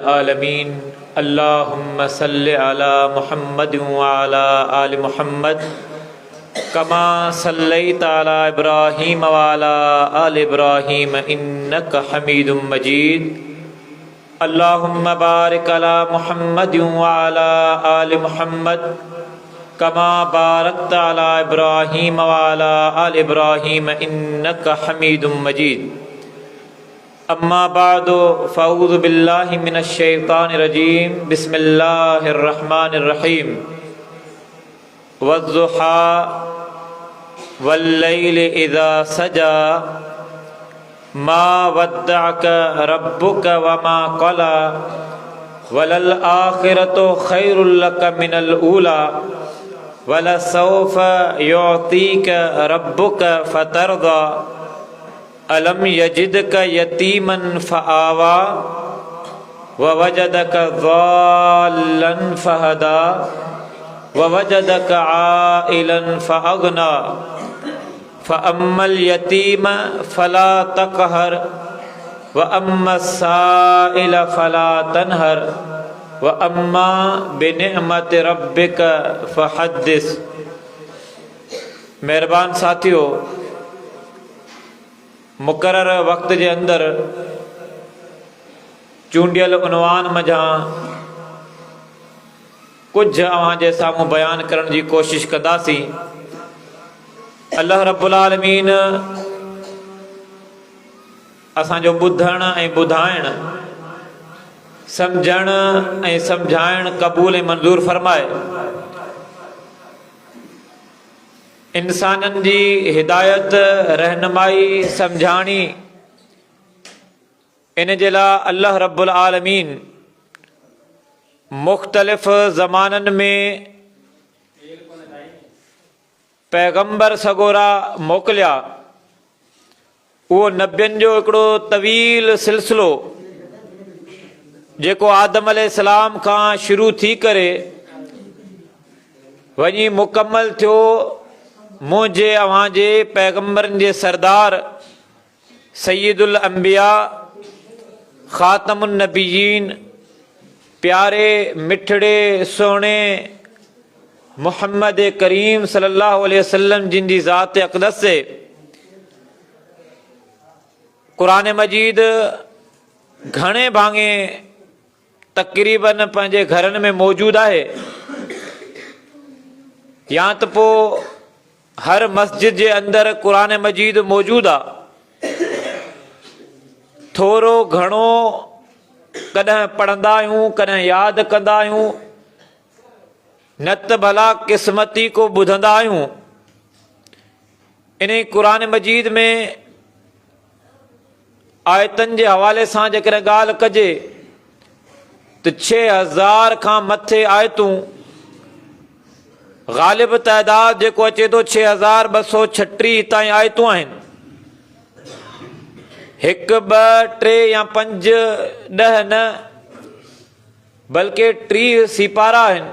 आलमीन अल्लाहुम्मा सल्लि अला मुहम्मद व अला आलि मुहम्मद कमा सल्लैता अला इब्राहीम व अला आलि इब्राहीम इन्नका हमीदुम मजीद। अल्लाहुम्मा बारिक अला मुहम्मद व अला आलि मुहम्मद कमा बारकता अला इब्राहीम व अला आलि इब्राहीम इन्नका हमीदुम मजीद। अम्मा बादो फ़अऊज़ु बिल्लाहि मिनश शैतानिर रजीम बिस्मिल्लाहिर रहमानिर रहीम। वज़्ज़ुहा वल्लैलि इज़ा सजा मा वद्दअक रब्बुक वमा क़ला वलल आखिरतु खैरुल लक मिनल ऊला वलसौफ़ युअतीक रब्बुक फ़तरदा अलम यजिदक यतीमन फ़आवा ववजदक ज़ाल्लन फ़हदा ववजदक आइलन फ़अग़ना फ़अम्मल यतीम फ़ला तक़हर वअम्मस साइल फ़ला तनहर वअम्मा बिनिअमति रब्बिक फ़हद्दिस। मेहरबान साथियों, मुक़र्रर वक्त जे अंदर चूंडियल उनवान मझां कुछ अवां जे साम्हूं बयान करण जी कोशिश कंदासीं। अल्लाह रब्बुल आलमीन असांजो ॿुधण ऐं ॿुधाइण, सम्झण ऐं सम्झाइण क़बूल ऐं मंज़ूर फरमाए। इंसाननि जी हिदायत, रहनुमाई, सम्झाणी, इन जे लाइ अल्लाह रब्बुल आलमीन मुख़्तलिफ़ ज़माननि में पैगंबर सगोरा मोकिलिया। उहो नबियनि जो हिकिड़ो तवील सिलसिलो जेको आदम अलैहिस्सलाम खां शुरू थी करे वञी मुकमल थियो मुंहिंजे अव्हां जे पैगंबरनि जे सरदार सय्यदुल अंबिया ख़ातमुन नबिय्यीन प्यारे मिठड़े सोणे मुहम्मद करीम सल्लल्लाहु अलैहि वसल्लम जिन जी ज़ात अक़दस से क़ुरान मजीद घणे भाङे तक़रीबन पंहिंजे घरनि में मौजूदु आहे, या त पोइ हर मस्जिद जे अंदर क़ुरान मजीद मौजूदु आहे। थोरो घणो कॾहिं पढ़ंदा आहियूं, कॾहिं यादि कंदा आहियूं, न त भला क़िस्मती को ॿुधंदा आहियूं। इन क़ुरान मजीद में आयतनि जे हवाले सां जेकॾहिं ॻाल्हि कजे त 6000 खां मथे आयतूं, ग़ालिब तइदाद जेको अचे थो 6236 ताईं आयतूं आहिनि। 1 2 3 या 5 10 न बल्कि 30 सिपारा आहिनि,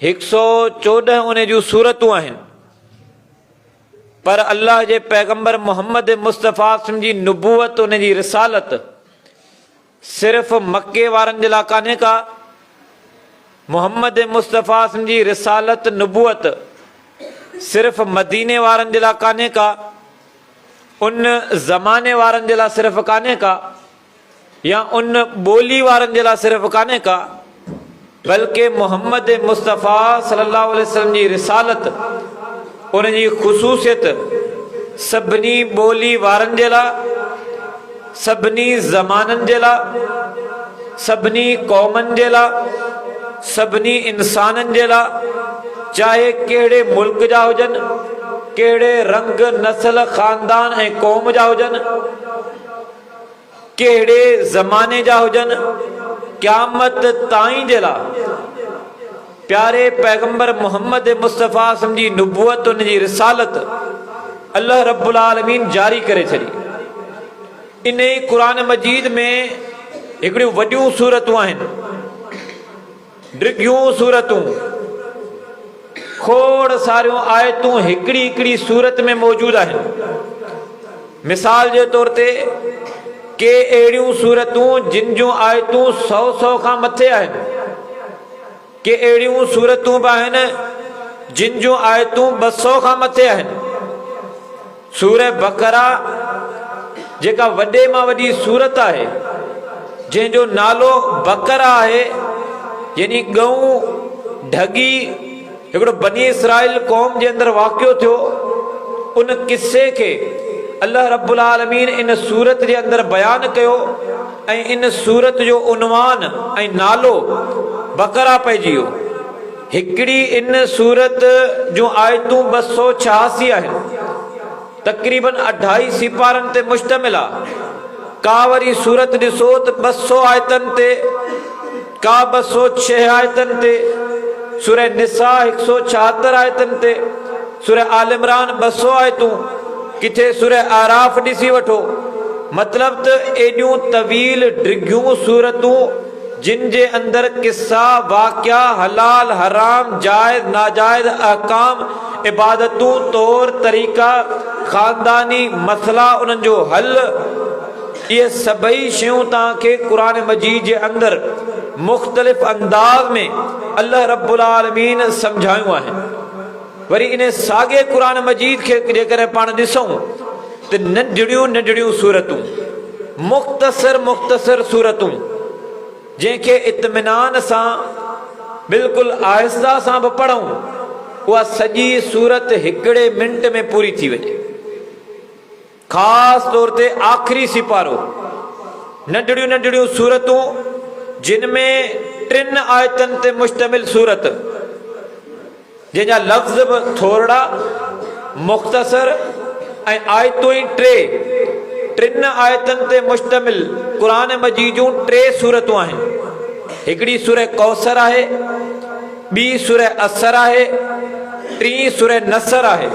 114 उन जूं सूरतूं आहिनि। पर अल्लाह जे पैगंबर मोहम्मद मुस्तफ़ा जी नुबूवत, उन जी रिसालत सिर्फ़ मक्के वारनि जे लाइ कान्हे का। मोहम्मद मुस्तफ़ा जी रिसालत नुबूवत सिर्फ़ मदीने वारनि जे लाइ कान्हे का, उन ज़माने वारनि जे लाइ सिर्फ़ कान्हे का, या उन ॿोली वारनि जे लाइ सिर्फ़ कान्हे का, बल्कि मोहम्मद मुस्तफ़ा सल्लल्लाहु अलैहि वसल्लम जी रिसालत, उन जी ख़ुसूसियत सभिनी ॿोली वारनि जे लाइ, सभिनी ज़माननि जे लाइ, सभिनी क़ौमनि जे लाइ, सभिनी इंसाननि जे लाइ, चाहे कहिड़े मुल्क जा हुजनि, कहिड़े रंग नस्ल ख़ानदान ऐं क़ौम जा हुजनि, कहिड़े ज़माने जा हुजनि, क़यामत ताईं जे लाइ प्यारे पैगंबर मोहम्मद मुस्तफ़ा जी नुबूवत, उन जी रिसालत अल्लाह रब्बुल आलमीन जारी करे छॾी। इन क़ुरान मजीद में हिकिड़ियूं वॾियूं सूरतूं आहिनि, डिघियूं सूरतूं, खोड़ सारियूं आयतूं हिकिड़ी हिकिड़ी सूरत में मौजूदु आहिनि। मिसाल जे तौर ते के अहिड़ियूं सूरतूं जिन जूं आयतूं 100 खां मथे आहिनि, के अहिड़ियूं सूरतूं बि आहिनि जिन जूं आयतूं 200 खां मथे आहिनि। सूरह बकरा जेका वॾे मां वॾी सूरत आहे, जंहिंजो नालो बकरा आहे, यानी गऊं ढगी हिकिड़ो बनी इसराइल क़ौम जे अंदरि वाक़ियो थियो, उन किस्से खे अल्लाह रब्बुल आलमीन इन सूरत जे अंदरि बयानु कयो ऐं इन सूरत जो उनवान ऐं नालो बकरा पइजी वियो। हिकिड़ी इन सूरत जूं आयतूं 286 आहिनि, तक़रीबन 2.5 सिपारनि ते मुश्तमिल आहे। का वरी सूरत ॾिसो त 200 आयतनि ते, का 206 आयतनि ते, सूरह निसा 176 आयतनि ते, सूरह आल इमरान 200 आयतूं, किथे सूरह आराफ ॾिसी वठो। मतिलब त एॾियूं तवील डिघियूं सूरतूं जिन जे अंदरि किस्सा वाक़िया हलाल हराम जायज़ नाजायज़ अहकाम इबादतूं तौर तरीक़ा ख़ानदानी मसला उन्हनि जो हल, इहे सभई शयूं तव्हांखे क़ुरान मजीद जे अंदरि मुख़्तलिफ़ अंदाज़ में अल्लाह रब्बुल आलमीन सम्झायूं आहिनि। वरी इन साॻे क़ुरान मजीद खे जेकॾहिं पाण ॾिसूं त नंढड़ियूं नंढड़ियूं सूरतूं, मुख़्तसर सूरतूं, जंहिंखे इत्मिनान सां बिल्कुलु आहिस्ता सां बि पढ़ूं, उहा सॼी सूरत हिकिड़े मिंट में पूरी थी वञे। ख़ासि तौर ते आख़िरी सिपारो, नंढड़ियूं नंढड़ियूं सूरतूं जिन में 3 आयतनि ते मुश्तमिल सूरत, जंहिंजा लफ़्ज़ बि थोरा मुख़्तसर ऐं आयतूं ई 3 आयतनि ते मुश्तमिल क़ुरान मजीद जूं 3 सूरतूं आहिनि। हिकिड़ी सूरह कौसर आहे, ॿी सूरह असर आहे, टी सूरह नसर आहे।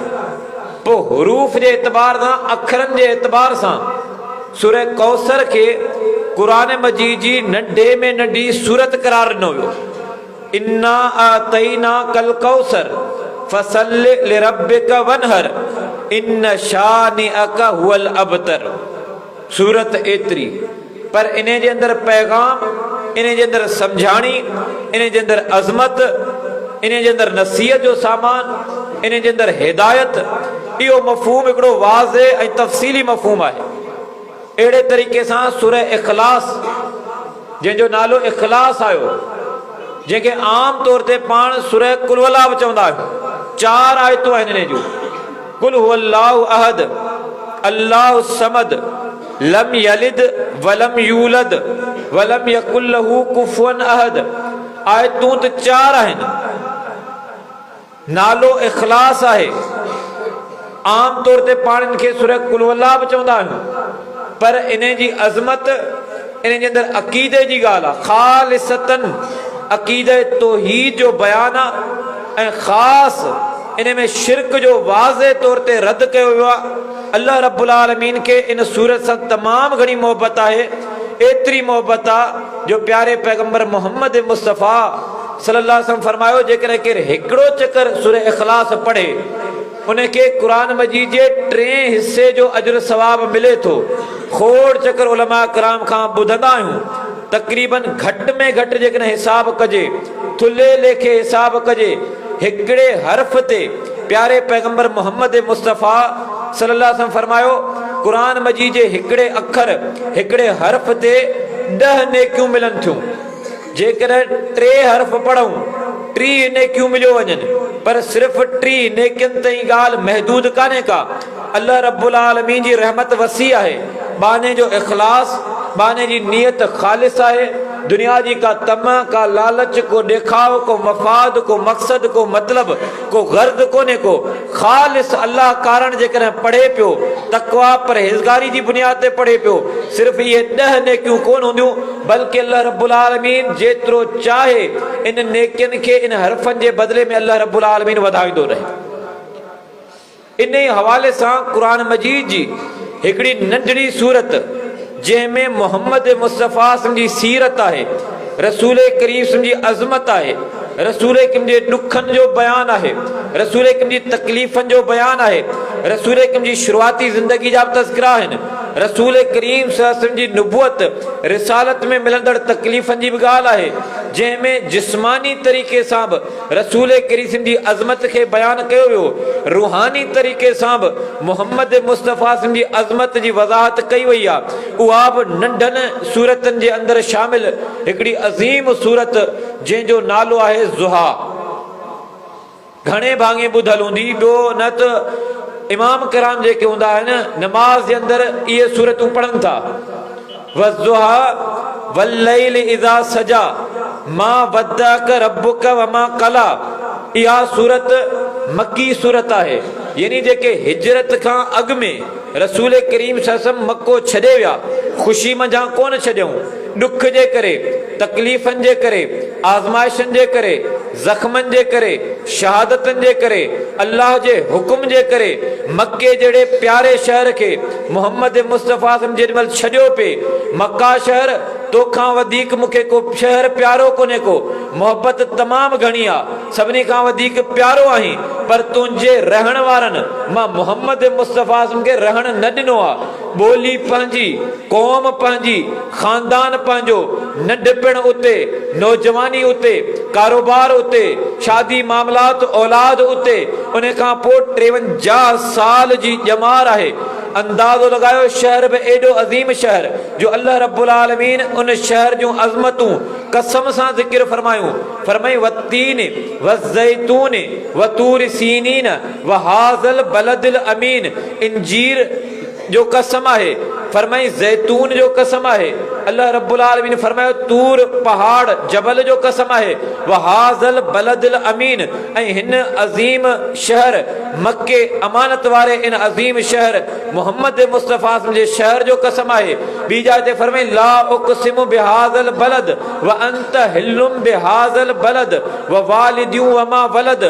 पोइ हरूफ जे एतबार सां, अखरनि जे एतबार सां सूरह कौसर खे क़ुरान मजीद जी नंढे में नंढी सूरत करार ॾिनो वियो। इन्ना आतैना कल कौसर फसल्लि लिरब्बिक वनहर इन शानिअक हुवल अबतर। सूरत एतिरी, पर इन जे अंदरि पैगाम, इन जे अंदरि सम्झाणी, इन जे अंदरि अज़मत, इन जे अंदरि नसीहत जो सामान, इन जे अंदरि हिदायत, इहो मफ़हूम हिकिड़ो वाज़ेह ऐं तफ़सीली मफ़हूम आहे। अहिड़े तरीक़े सां सूरह इख़लास, जंहिंजो नालो इख़लास आयो, जंहिंखे आम तौर ते पाण सूरह कुल वला बि चवंदा आहियूं, 4 आयतूं आहिनि इन जूं। कुल हुवल्लाहु अहद अल्लाहु समद लम यलिद वलम यूलद वलम यकुल लहू कुफुवन अहद। आयतूं त 4 आहिनि, नालो इख़लास आहे। आम तौर ते पाण इनखे सूरह कुल वला बि चवंदा आहियूं, पर इन जी अज़मत, इन जे अंदरि अक़ीदे जी ॻाल्हि आहे। ख़ालिसतन अक़ीदे तौहीद जो बयानु आहे ऐं ख़ासि इन में शिरक जो वाज़े तौर ते रद्द कयो वियो आहे। अल्लाह रब्बुल आलमीन खे इन सूरत सां तमामु घणी मोहबत आहे, एतिरी मोहबत आहे जो प्यारे पैगंबर मोहम्मद मुस्तफ़ा सल्लल्लाहु अलैहि वसल्लम फरमायो, जेकॾहिं केरु हिकिड़ो चकर सूरह इख़लास पढ़े, उनखे क़ुरान मजीद जे 3 हिस्से जो अजर सवाब मिले थो। खोड़ चकर उलमा कराम खां ॿुधंदा आहियूं, तक़रीबन घटि में घटि जेकॾहिं हिसाब कजे, थुल्हे लेखे हिसाब कजे, हिकिड़े हर्फ़ ते प्यारे पैगंबर मोहम्मद मुस्तफ़ा सल्लल्लाहु अलैहि वसल्लम फरमायो, क़ुरान मजीद जे हिकिड़े अखर, हिकिड़े हर्फ़ ते 10 नेकियूं मिलनि थियूं। जेकॾहिं 3 हर्फ़ पढ़ूं, 3 नेकियूं मिलियो वञनि, पर सिर्फ़ु 3 नेकियुनि ताईं ॻाल्हि महदूद कान्हे का। अल्लाह रब्बुल आलमीन जी रहमत वसी आहे, बाने जो इख़लास, बाने जी नियत ख़ालिस आहे। दुनिया जी का तमा, का लालच, को ॾेखाव, को मफ़ाद, को मक़सद, को मतिलब, को गर्द कोन्हे को। ख़ालिस अल्लाह कारण जेकॾहिं पढ़े पियो, तक़वा परहेज़गारी जी बुनियाद ते पढ़े पियो, सिर्फ़ु इहे 10 नेकियूं कोन हूंदियूं, बल्कि अल्लाह रब्बुल आलमीन जेतिरो चाहे इन नेकियुनि खे, इन हर्फ़नि जे बदिले में अल्लाह रब्बुल आलमीन वधाईंदो रहे। इन ई हवाले सां क़ुरान मजीद जी हिकिड़ी नंढड़ी सूरत, जंहिंमें मोहम्मद मुस्तफ़ा जी सीरत आहे, रसूल करीम जी अज़मत आहे, रसूल करीम जे ॾुखनि जो बयानु आहे, रसूल करीम जी तकलीफ़नि जो बयानु आहे, रसूल करीम जी शुरूआती ज़िंदगी जा तज़किरा आहिनि, रसूल करीम सल्लल्लाहु अलैहि वसल्लम जी नुबुवत रिसालत में मिलंदड़ तकलीफ़नि जी बि ॻाल्हि आहे, जंहिंमें जिस्मानी तरीक़े सां बि रसूल करीम जी अज़मत खे बयानु कयो वियो, रूहानी तरीक़े सां बि मोहम्मद मुस्तफ़ा जी अज़मत जी वज़ाहत कई वई आहे। उहा बि नंढनि सूरतनि जे अंदरि शामिल हिकिड़ी अज़ीम सूरत जंहिंजो नालो आहे ज़ुहा। घणे भाङे ॿुधल हूंदी, ॿियो न त इमाम कराम जेके हूंदा आहिनि नमाज़ जे अंदरि इहे सूरतूं पढ़नि था। वज़्ज़ुहा वल्लैल इज़ा सजा मा वद्दअक रब्बुक वमा क़ला। इहा सूरत मक्की सूरत आहे, यानी जेके हिजरत खां अॻु में रसूल करीम सल्लल्लाहु अलैहि वसल्लम मक्को छॾे विया, ख़ुशी मंझां कोन छॾियऊं, ॾुख जे करे, तकलीफ़नि जे करे, आज़माइशनि जे करे, ज़ख़्मनि जे करे, शहादतनि जे करे, अल्लाह जे हुकुम जे करे मक्के जहिड़े प्यारे शहर खे मोहम्मद मुस्तफ़ा जेॾीमहिल छॾियो पिए, मक्का शहर तोखां वधीक मूंखे को शहर प्यारो कोन्हे को, मोहबत तमामु घणी आहे, सभिनी खां वधीक प्यारो आहीं, पर तुंहिंजे रहण वारनि मां मोहम्मद मुस्तफ़ा खे रहण न ॾिनो आहे। ॿोली पंहिंजी, क़ौम पंहिंजी, ख़ानदान पंहिंजो, नंढपिण उते, नौजवानी उते, कारोबार उते, शादी मामलात औलाद उते, उन खां पोइ 53 साल जी ॼमार आहे। अंदाज़ो लॻायो शहर बि एॾो अज़ीम शहर जो अल्लाह रब्बुल आलमीन उन शहर जूं अज़मतूं कसम सां ज़िक्र फरमायूं। फरमाई वत्तीन वज़्ज़ैतून वतूर सीनीन वहाज़ल बलदिल अमीन। इंजीर जो कसम आहे, फरमाई ज़ैतून जो कसम आहे, अल्लाह रब्बुल आलमीन फरमायो तूर पहाड़ जबल जो कसम आहे, वहाज़ल बलदिल अमीन। ऐं हिन अज़ीम शहर मक्के अमानत वारे इन अज़ीम शहर मोहम्मद मुस्तफ़ा जे शहर जो कसम आहे। ॿी जाइ ते फरमाई ला उक़सिमु बिहाज़ल बलद व अंत हिल्लुम बिहाज़ल बलद व वालिदियूं वमा वलद।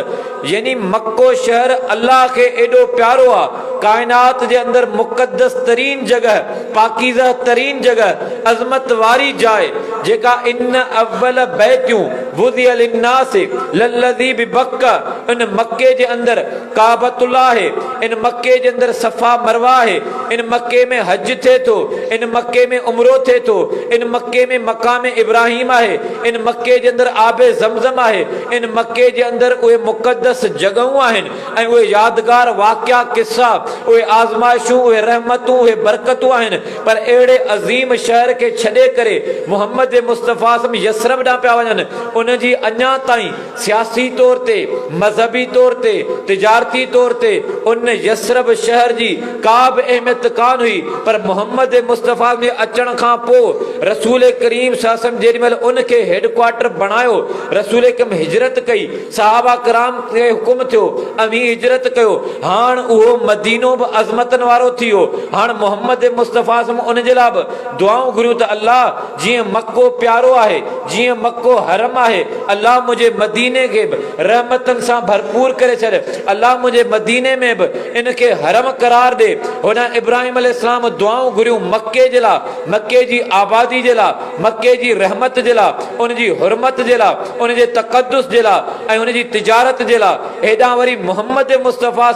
यानी मक्को शहर अल्लाह खे एॾो प्यारो आहे, कायनात जे अंदरि मुक़द्दस तरीन जगह, पाकीज़ा तरीन जगह, अज़मत वारी जाइ जेका इन अव्वल बैतियूं वुज़िअ लिन्नास लल्लज़ी बिबक्का। इन मक्के जे अंदरि काबतुल्लाह आहे, इन मक्के जे अंदरि सफ़ा मरवा आहे, इन मक्के में हज थिए थो, इन मक्के में उमरो थिए थो, इन मक्के में मक़ाम इब्राहिम आहे, इन मक्के जे अंदरि आबे ज़मज़म आहे, इन मक्के जे अंदरि उहे मुक़द्दस जॻहूं आहिनि ऐं उहे यादगार वाक़िया किस्सा, उहे आज़माइशूं, उहे रहमतूं, उहे बरकतूं आहिनि। पर अहिड़े अज़ीम शहर खे छॾे करे मोहम्मद मुस्तफ़ा यसरब ॾांहुं पिया वञनि। उन जी अञा ताईं सियासी तौर ते, मज़हबी तौर ते, तिजारती तौर ते उन यसरब शहर जी का बि अहमियत कान हुई। पर मोहम्मद मुस्तफ़ा जे अचण खां पोइ रसूल करीम सल्लल्लाहु अलैहि वसल्लम जेॾीमहिल उनखे हेडक्वार्टर बणायो, रसूल करीम हिजरत कई, सहाबा कराम खे हुकुम थियो अमीं हिजरत कयो। हाणे उहो मदीनो बि अज़मतनि वारो थी वियो। हाणे मोहम्मद मुस्तफ़ा उन जे लाइ बि दुआऊं घुरियूं त अल्लाह जीअं मक्को प्यारो आहे, जीअं मक्को हरम आहे, अल्लाह मुंहिंजे मदीने खे बि रहमतनि सां भरपूर करे छॾ। अल्लाह मुंहिंजे मदीने में बि इनखे हरम करार ॾे। हुन इब्राहिम अलैहिस्सलाम दुआऊं घुरियूं मक्के जे लाइ, मक्के जी आबादी जे लाइ, मक्के जी रहमत जे लाइ, उन जी हुरमत जे लाइ, उन जे तक़द्दुस जे लाइ ऐं उन जी तिजारत जे लाइ। हेॾां वरी मोहम्मद मुस्तफ़ा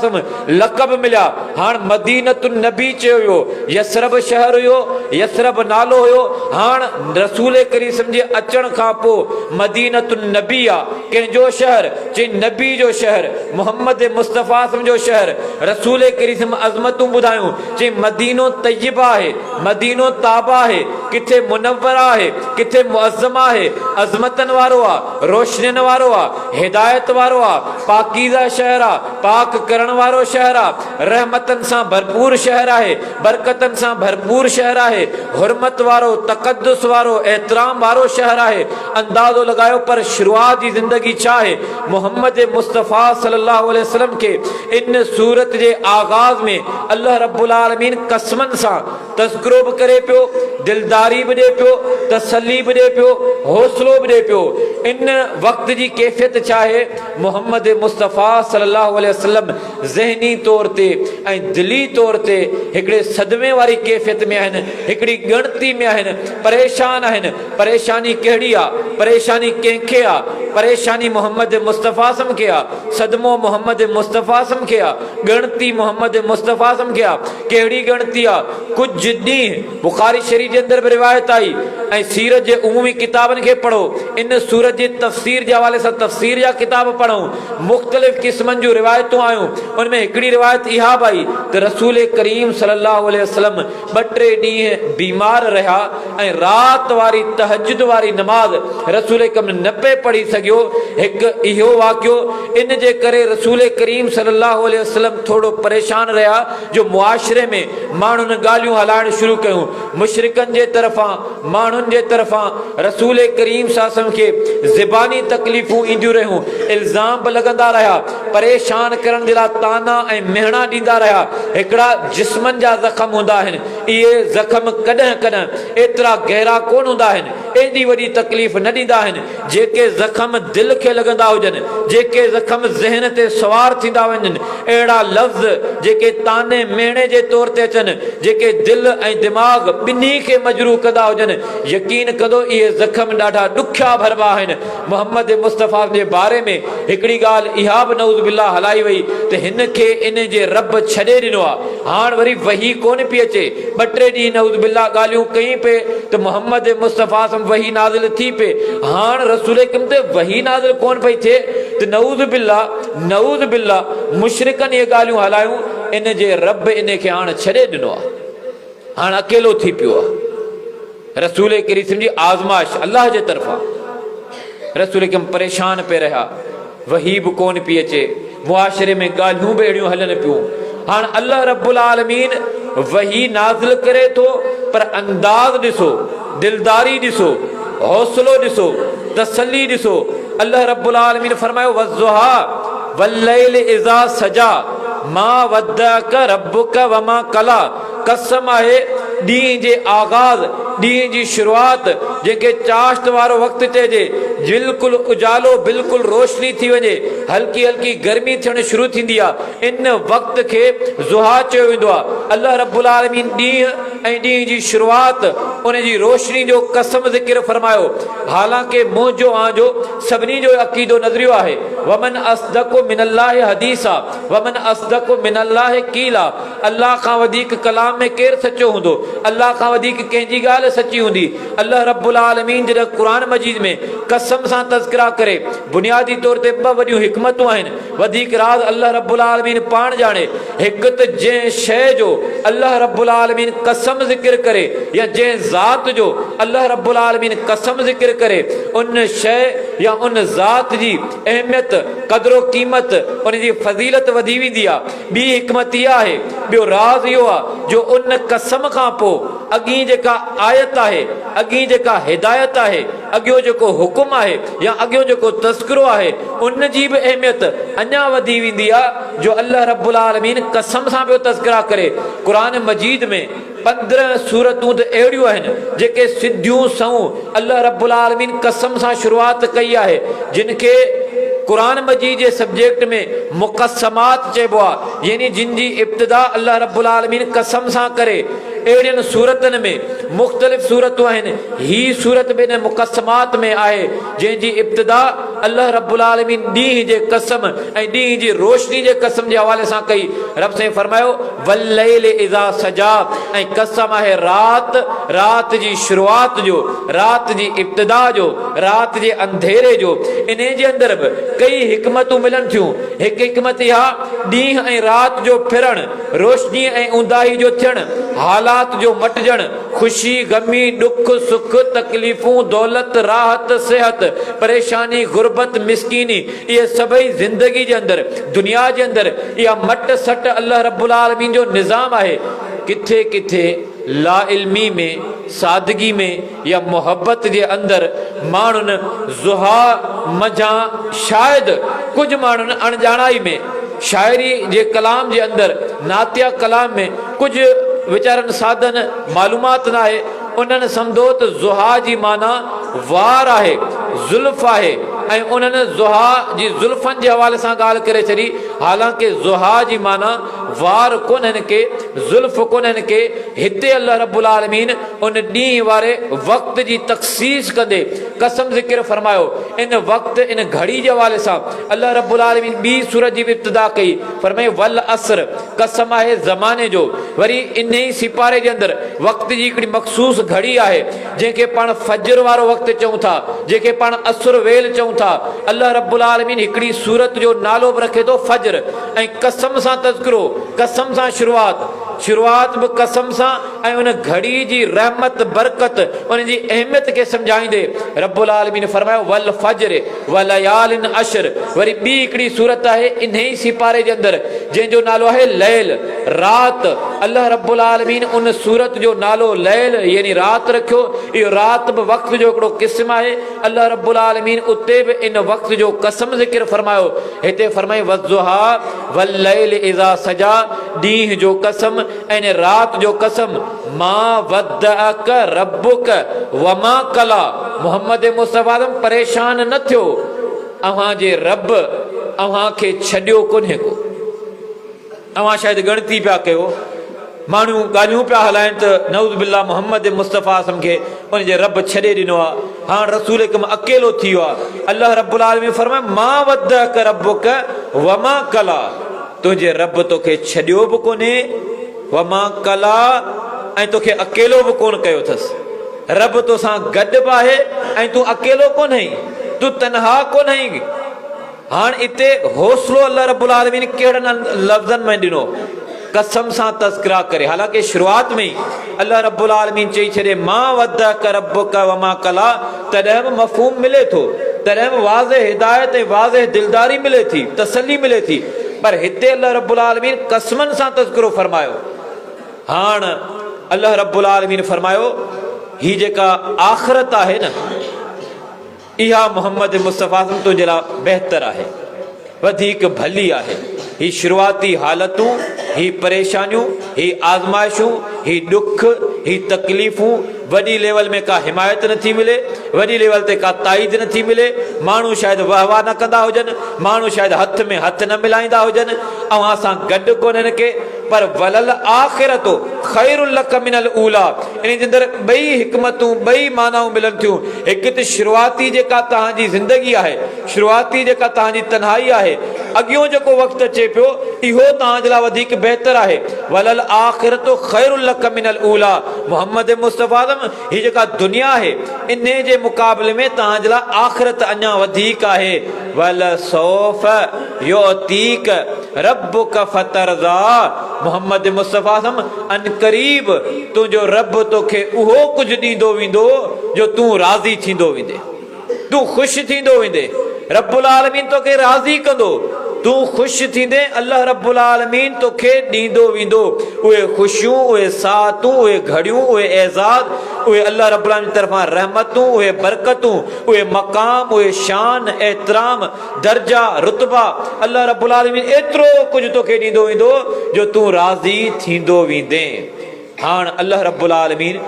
लक़ब मिलिया। हाणे मदीनतुन नबी चयो वियो, यसरब शहर हुयो, यसरब नालो हुयो। हाणे रसूल करीम जे अचण खां पोइ मदीनतुन नबी आहे। कंहिंजो शहर? चई नबी जो शहर, मोहम्मद मुस्तफ़ा जो शहर। रसूल करीम अज़मतूं ॿुधायूं, चई मदीनो तय्यबा आहे, मदीनो ताबा आहे, किथे मुनव्वर आहे, किथे मुअज़्ज़म आहे, अज़मतनि वारो आहे, रोशनियुनि वारो आहे, हिदायत वारो आहे, पाकीज़ा शहर आहे, पाक करण वारो शहर आहे, रहमतनि सां भरपूर शहर आहे, बरकतनि सां भरपूर शहर आहे, हुरमत वारो, तक़द्दुस वारो, एहतराम वारो शहर आहे। अंदाज़ो लॻायो पर शुरूआत जी ज़िंदगी छा आहे? मोहम्मद मुस्तफ़ा सल्लल्लाहु अलैहि वसल्लम खे इन सूरत जे आगाज़ में अल्लाह रब्बुल आलमीन कसमनि सां तज़किरो बि करे पियो, दिलदारी बि ॾिए पियो, तसल्ली बि ॾिए पियो, हौसलो बि ॾिए पियो। इन वक्त जी कैफ़ियत छा आहे? मोहम्मद मुस्तफ़ा सल्लल्लाहु अलैहि वसल्लम ज़हनी तौर ते ऐं दिली तौर ते हिकिड़े सदमे वारी कैफ़ियत में आहिनि, हिकिड़ी ॻणती में आहिनि, परेशान आहिनि। परेशानी कहिड़ी आहे? परेशानी कंहिंखे आहे? परेशानी मोहम्मद मुस्तफ़ा सम खे आहे, सदमो मोहम्मद मुस्तफ़ा सम खे आहे, ॻणती मोहम्मद मुस्तफ़ा सम खे आहे। कहिड़ी ॻणती आहे? कुझु ॾींहं बुख़ारी शरीफ़ जे अंदरि बि रिवायत आई ऐं सीरत जे उमूमी किताबनि खे पढ़ो, इन सूरत जे तफ़सीर जे हवाले सां तफ़सीर जा किताब पढ़ूं, मुख़्तलिफ़ क़िस्मनि जूं रिवायतूं आयूं। उनमें हिकिड़ी रिवायत इहा बि आई त रसूल करीम सल्लल्लाहु अलैहि वसल्लम 2-3 ॾींहं बीमार रहिया ऐं राति वारी तहज्जुद वारी नमाज़ रसूल कम न पे पढ़ी सघियो। हिकु इहो वाक़ियो इन जे करे रसूल करीम सल्लल्लाहु अलैहि वसल्लम थोरो परेशान रहिया जो मुआशिरे में माण्हुनि ॻाल्हियूं हलाइण शुरू कयूं, मुशरिकनि जे तरफ़ां माण्हुनि जे तरफ़ां रसूल करीम सासम खे ज़बानी तकलीफ़ूं ईंदियूं रहियूं, इल्ज़ाम बि लॻंदा रहिया, परेशान करण जे लाइ ताना ऐं मेहणा ॾींदा रहिया। हिकिड़ा जिस्मनि जा ज़ख़म हूंदा आहिनि, इहे ज़ख़म कॾहिं कॾहिं एतिरा गहरा कोन हूंदा आहिनि, एॾी वॾी तकलीफ़ न ॾींदा आहिनि। जेके ज़ख़म दिलि खे लॻंदा हुजनि, जेके ज़ख़म ज़हन ते सवार थींदा वञनि, अहिड़ा लफ़्ज़ जेके ताने मेहणे जे तौर ते अचनि, जेके दिलि ऐं दिमाग़ ॿिन्ही खे मजरूह कंदा हुजनि, यकीन कंदो इहे ज़ख़म ॾाढा ॾुखिया भरबा आहिनि। मोहम्मद मुस्तफ़ा जे बारे में हिकिड़ी ॻाल्हि इहा बि नऊज़ बिल्लाह हलाई वई त हिन खे इन जे रब छॾे ॾिनो आहे। हाणे वरी वही कोन पई अचे, 2-3 ॾींहं नऊज़ बिल्लाह ॻाल्हियूं कई पे त मोहम्मद मुस्तफ़ा सां वही नाज़िल थी पे, हाणे रसूल कम ते वही नाज़िल कोन पई थिए त नऊज़ बिल्लाह मुशरिकनि इहे ॻाल्हियूं हलायूं, इन जे रब इन खे हाणे छॾे ॾिनो आहे, हाणे अकेलो थी पियो आहे। रसूल करीम जी आज़माइश अल्लाह जे तरफ़ां, रसूल कम परेशान पे रहिया, वही बि कोन पई अचे, मुआशिरे में ॻाल्हियूं बि अहिड़ियूं हलनि पियूं। हाणे अल्लाह रब्बुल आलमीन वही नाज़िल करे थो, पर अंदाज़ ॾिसो, दिलदारी ॾिसो, हौसलो ॾिसो, तसल्ली ॾिसो। अल्लाह रब्बुल आलमीन फरमायो वज़्ज़ुहा वल्लैल इज़ा सजा मा वद्दअक रब्बुक वमा कला। कसम आहे ॾींहं जे आगाज़, ॾींहं जी शुरूआत, जेके चाश्त वारो वक़्तु चइजे, बिल्कुलु उजालो, बिल्कुलु रोशनी थी वञे, हल्की हल्की गर्मी थियण शुरू थींदी आहे, इन वक़्त खे ज़ुहा चयो वेंदो आहे। अल्लाह रब्बुल आलमीन ॾींहं ऐं ॾींहं जी शुरूआत, उन जी रोशनी जो कसम ज़िक्र फरमायो। हालांकि मुंहिंजो आंजो सभिनी जो अक़ीदो नज़रियो आहे, वमन अस्दक़ु मिनल्लाहि हदीसा वमन अस्दक़ु मिनल्लाहि क़ीला। अल्लाह खां वधीक कलाम में केरु सचो हूंदो? अल्लाह खां वधीक कंहिंजी ॻाल्हि सची हूंदी? अल्लाह रब्बुल आलमीन जॾहिं क़ुरान मजीद में कसम सां तज़किरा करे, बुनियादी तौर ते 2 वॾियूं हिकमतूं आहिनि, वधीक राज़ अल्लाह रब्बुल आलमीन पाण ॼाणे। हिकु त जंहिं शइ जो अल्लाह रब्बुल आलमीन कसम ज़िक्र करे, या जंहिं ज़ात जो अल्लाह रब्बुल आलमीन कसम ज़िक्र करे, उन शइ या उन ज़ात जी अहमियत, क़दरो क़ीमत, उन जी फज़ीलत वधी वेंदी आहे। ॿी हिकमत इहा आहे, ॿियो राज़ इहो आहे जो उन कसम खां पोइ अॻी जेका आयत आहे, अॻी जेका हिदायत आहे, अॻियो जेको हुकुम आहे, या अॻियो जेको तज़किरो आहे, उन जी बि अहमियत अञा वधी वेंदी आहे, जो अल्लाह रब्बुल आलमीन कसम सां पियो तज़किरा करे। क़ुरान मजीद में 15 सूरतूं त अहिड़ियूं आहिनि जेके सिधियूं सऊं अल्लाह रब्बुल आलमीन कसम सां शुरूआत कई आहे, जिन खे क़ुरान मजीद जे सब्जेक्ट में मुक़स्समात चइबो आहे, यानी जिन जी इब्तिदा अल्लाह रब्बुल आलमीन कसम सां करे। अहिड़ियुनि सूरतनि में मुख़्तलिफ़ सूरतूं आहिनि, ही सूरत बि इन मुक़स्समात में आहे, जंहिंजी इब्तिदा अल्लाह रब्बुल आलमीन ॾींहं जे कसम ऐं ॾींहं जी रोशनी जे कसम जे हवाले सां कई। रब साईं फरमायो वल्लैल इज़ा सजा, ऐं कसम आहे रात जी शुरूआत जो, रात जी इब्तिदा जो, रात जे अंधेरे जो। इन जे अंदरि बि कई हिकमतूं मिलनि थियूं। हिकु हिकमत इहा, ॾींहं ऐं राति जो फिरणु, रोशनी ऐं ऊंदाही जो थियणु, हालात जो मटिजणु, ख़ुशी गमी, ॾुख सुख, तकलीफ़ूं, दौलत, राहत, सिहत, परेशानी, गुरबत, मिसकीनी, इहे सभई ज़िंदगी जे अंदरि, दुनिया जे अंदरि इहा मट सट अल्लाह रब्बुल आलमीन जो निज़ाम आहे। किथे किथे ला इल्मी में, सादगी में, या मोहब्बत जे अंदरि माण्हुनि ज़ुहा मझां, शायदि कुझु माण्हुनि अणॼाणाई में, शाइरी जे कलाम जे अंदरि, नातिया कलाम में कुझु वीचारनि साधन मालूमात न आहे, उन्हनि सम्झो त ज़ुहा जी माना वार आहे, ज़ुल्फ़ आहे ऐं उन्हनि ज़ुहा जी ज़ुल्फ़नि जे हवाले सां ॻाल्हि करे छॾी। हालांकि ज़ुहा जी माना वार कोन्हनि के, ज़ुल्फ़ कोन्हनि के। हिते अल्लाह रब्बुल आलमीन उन ॾींहं वारे वक़्त जी तख़सीस कंदे कसम ज़िक्र फरमायो। इन वक़्त इन घड़ी जे हवाले सां अल्लाह रब्बुल आलमीन ॿी सूरत जी बि इब्तिदा कई, फरमाए वल असर, कसम आहे ज़माने जो। वरी इन ई सिपारे जे अंदरि वक़्त जी हिकिड़ी मख़सूस घड़ी आहे जंहिंखे पाण फजर वारो वक़्तु चऊं था, जंहिंखे पाण असुर वेल चऊं था। अल्लाह रब्बुल आलमीन हिकिड़ी सूरत जो नालो बि रखे थो फजर, ऐं कसम सां तज़किरो, कसम सां शुरूआत बि कसम सां, ऐं उन घड़ी जी रहमत बरकत उन जी अहमियत खे सम्झाईंदे रब्बुल आलमीन फरमायो वल फजर वलयालिन अशर। वरी ॿी हिकिड़ी सूरत आहे इन ई सिपारे जे अंदरि जंहिंजो नालो आहे लैल, रात। अल्लाह रब्बुल आलमीन उन सूरत जो नालो लैल यानी रात रखियो। इहो रात बि वक़्त जो हिकिड़ो क़िस्म आहे। अल्लाह रब्बुल आलमीन उते बि इन वक़्त जो कसम ज़िक्र फरमायो। हिते फरमाई वज़्ज़ुहा वल्लैल इज़ा सजा, ॾींहं जो कसम ऐं रात जो कसम। मा वद्दअक रब्बुक वमा कला, मोहम्मद मुस्तफ़ा परेशान न थियो, अव्हां जे रब अव्हां खे छॾियो कोन्हे को। अव्हां शायदि ॻणती पिया कयो, माण्हू ॻाल्हियूं पिया हलाइनि त नऊज़ बिल्लाह मोहम्मद मुस्तफ़ा खे उन जे रब छॾे ॾिनो आहे, हाणे रसूल हिकु अकेलो थी वियो आहे। अल्लाह रब्बुल आलमीन फरमाए मा वद्दअक रब्बुक वमा कला, तुंहिंजे रब तोखे छॾियो बि कोन्हे, वमा कला, ऐं तोखे अकेलो बि कोन कयो अथसि। रब तोसां गॾु बि आहे ऐं तूं अकेलो कोन आहीं, तूं तनहा कोन आहीं। हाणे हिते हौसलो अल्लाह रब्बुल आलमीन कहिड़नि लफ़्ज़नि में ॾिनो, कसम सां तज़किरा करे। हालांकि शुरूआत में ई अल्लाह रब्बुल आलमीन चई छॾे मा वद्दअक रब्बुक वमा कला, तॾहिं बि मफ़हूम मिले थो, तॾहिं बि वाज़े हिदायत ऐं वाज़े दिलदारी मिले थी, तसल्ली मिले थी। पर हिते अल्लाह रब्बुल आलमीन कसमनि सां तज़किरो फरमायो। हाणे अल्लाह रब्बुल आलमीन फरमायो ही जेका आख़िरत आहे न, इहा मोहम्मद मुस्तफ़ा तुंहिंजे लाइ बहितर आहे, वधीक भली आहे। ही शुरूआती हालतूं, ही परेशानियूं, ही आज़माइशूं, ही ॾुख, ही तकलीफ़ूं, वॾी लेवल में का हिमायत नथी मिले, वॾी लेवल ते का ताईद नथी मिले। माण्हू शायदि वाह वाह न कंदा हुजनि, माण्हू शायदि हथ में हथ न मिलाईंदा हुजनि, अव्हां सां गॾु कोन्हनि के, पर वलल आख़िरतो ख़ैरुल लक मिनल ऊला। इन जे अंदरि ॿई हिकमतूं, ॿई मानाऊं मिलनि थियूं। हिकु त शुरूआती जेका तव्हांजी ज़िंदगी आहे, शुरूआती जेका तव्हांजी तन्हाई आहे, अॻियों जेको वक़्तु अचे पियो, इहो तव्हांजे लाइ वधीक बहितर आहे। वलल आख़िरतो ख़ैरुल लक मिनल ऊला, मोहम्मद मुस्तफ़ा ही जेका दुनिया आहे इन जे मुक़ाबले में तव्हांजे लाइ आख़िरत अञा वधीक आहे। वल सौफ युतीक रब्बुक फतरज़ा, मोहम्मद मुस्तफ़ा अन क़रीब तुंहिंजो रब तोखे उहो कुझु ॾींदो वेंदो जो तूं राज़ी थींदो वेंदे, तूं ख़ुशि थींदो वेंदे। रब्बुल आलमीन तोखे राज़ी कंदो, तूं ख़ुशि थींदे, अल्लाह रब्बुल आलमीन तोखे ॾींदो वेंदो। उहे ख़ुशियूं, उहे सातूं, उहे घड़ियूं, उहे एज़ाद, उहे अल्लाह रब्बुल आलमीन तरफ़ां रहमतूं, उहे बरकतूं, उहे मक़ाम, उहे शान, एतिराम, दर्जा, रुतबा, अल्लाह रब्बुल आलमीन एतिरो कुझु तोखे ॾींदो वेंदो जो तूं राज़ी थींदो वेंदे। हाणे अल्लाह रब्बुल आलमीन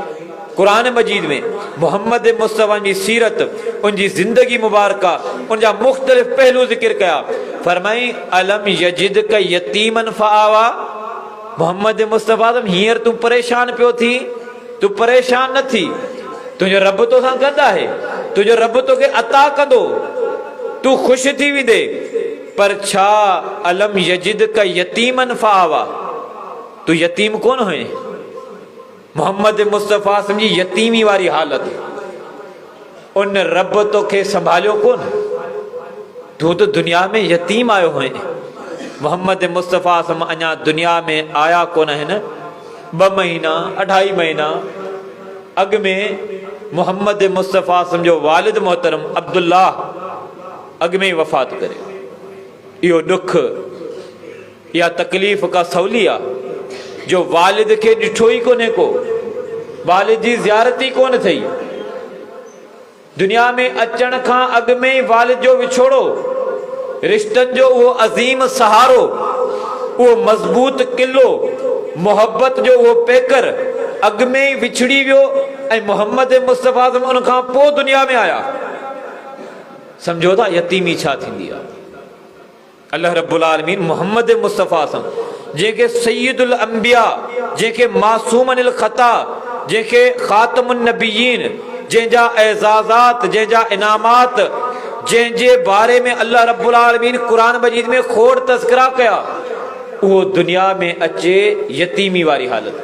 क़ुरान मजीद में मोहम्मद मुस्तफ़ा जी सीरत, उनजी ज़िंदगी मुबारका, उनजा मुख़्तलिफ़ पहलू ज़िक्र कया। फरमाई अलम यजिदक यतीमन फआवा, मोहम्मद मुस्तफ़ा हींअर तूं परेशान पियो थी, तूं परेशान न थी, तुंहिंजो रब तोसां गॾु आहे, तुंहिंजो रब तोखे अता कंदो, तूं ख़ुशि थी वेंदे। पर छा अलम यजिदक यतीमन फआवा, तूं यतीम कोन हुए। मोहम्मद मुस्तफ़ा जी यतीमी वारी हालत, उन रब तोखे संभालियो कोन, तूं तो दुनिया में यतीम आयो हुए। मोहम्मद मुस्तफ़ा अञा दुनिया में आया कोन आहिनि, 2 महीना 2.5 महीना अॻु में मोहम्मद मुस्तफ़ा जो वालिद मोहतरम अब्दुल्लाह अॻु में ई वफ़ात करे। इहो ॾुख, इहा तकलीफ़ का सवली आहे जो वालिद खे ॾिठो ई कोन्हे को, वालिद जी ज़ियारत ई कोन थई। दुनिया में अचण खां अॻु में ई वालिद जो विछोड़ो, रिश्तनि जो उहो अज़ीम सहारो, उहो मज़बूत किलो, मोहब्बत जो उहो पेकर अॻु में ई विछड़ी वियो। ऐं मोहम्मद मुस्तफ़ा उन खां पोइ दुनिया में आया। सम्झो था यतीमी छा थींदी आहे। अल्लाह रब्बुल आलमीन मोहम्मद मुस्तफ़ा सां जंहिंखे सय्यदुल अंबिया, जंहिंखे मासूमनिल ख़ता, जंहिंखे ख़ातमुन नबियीन, जंहिंजा एज़ाज़ात, जंहिंजा इनामात, जंहिंजे बारे में अल्लाह रब्बुल आलमीन क़ुरान मजीद में खोड़ तज़किरा कया, उहो दुनिया में अचे यतीमी वारी हालत।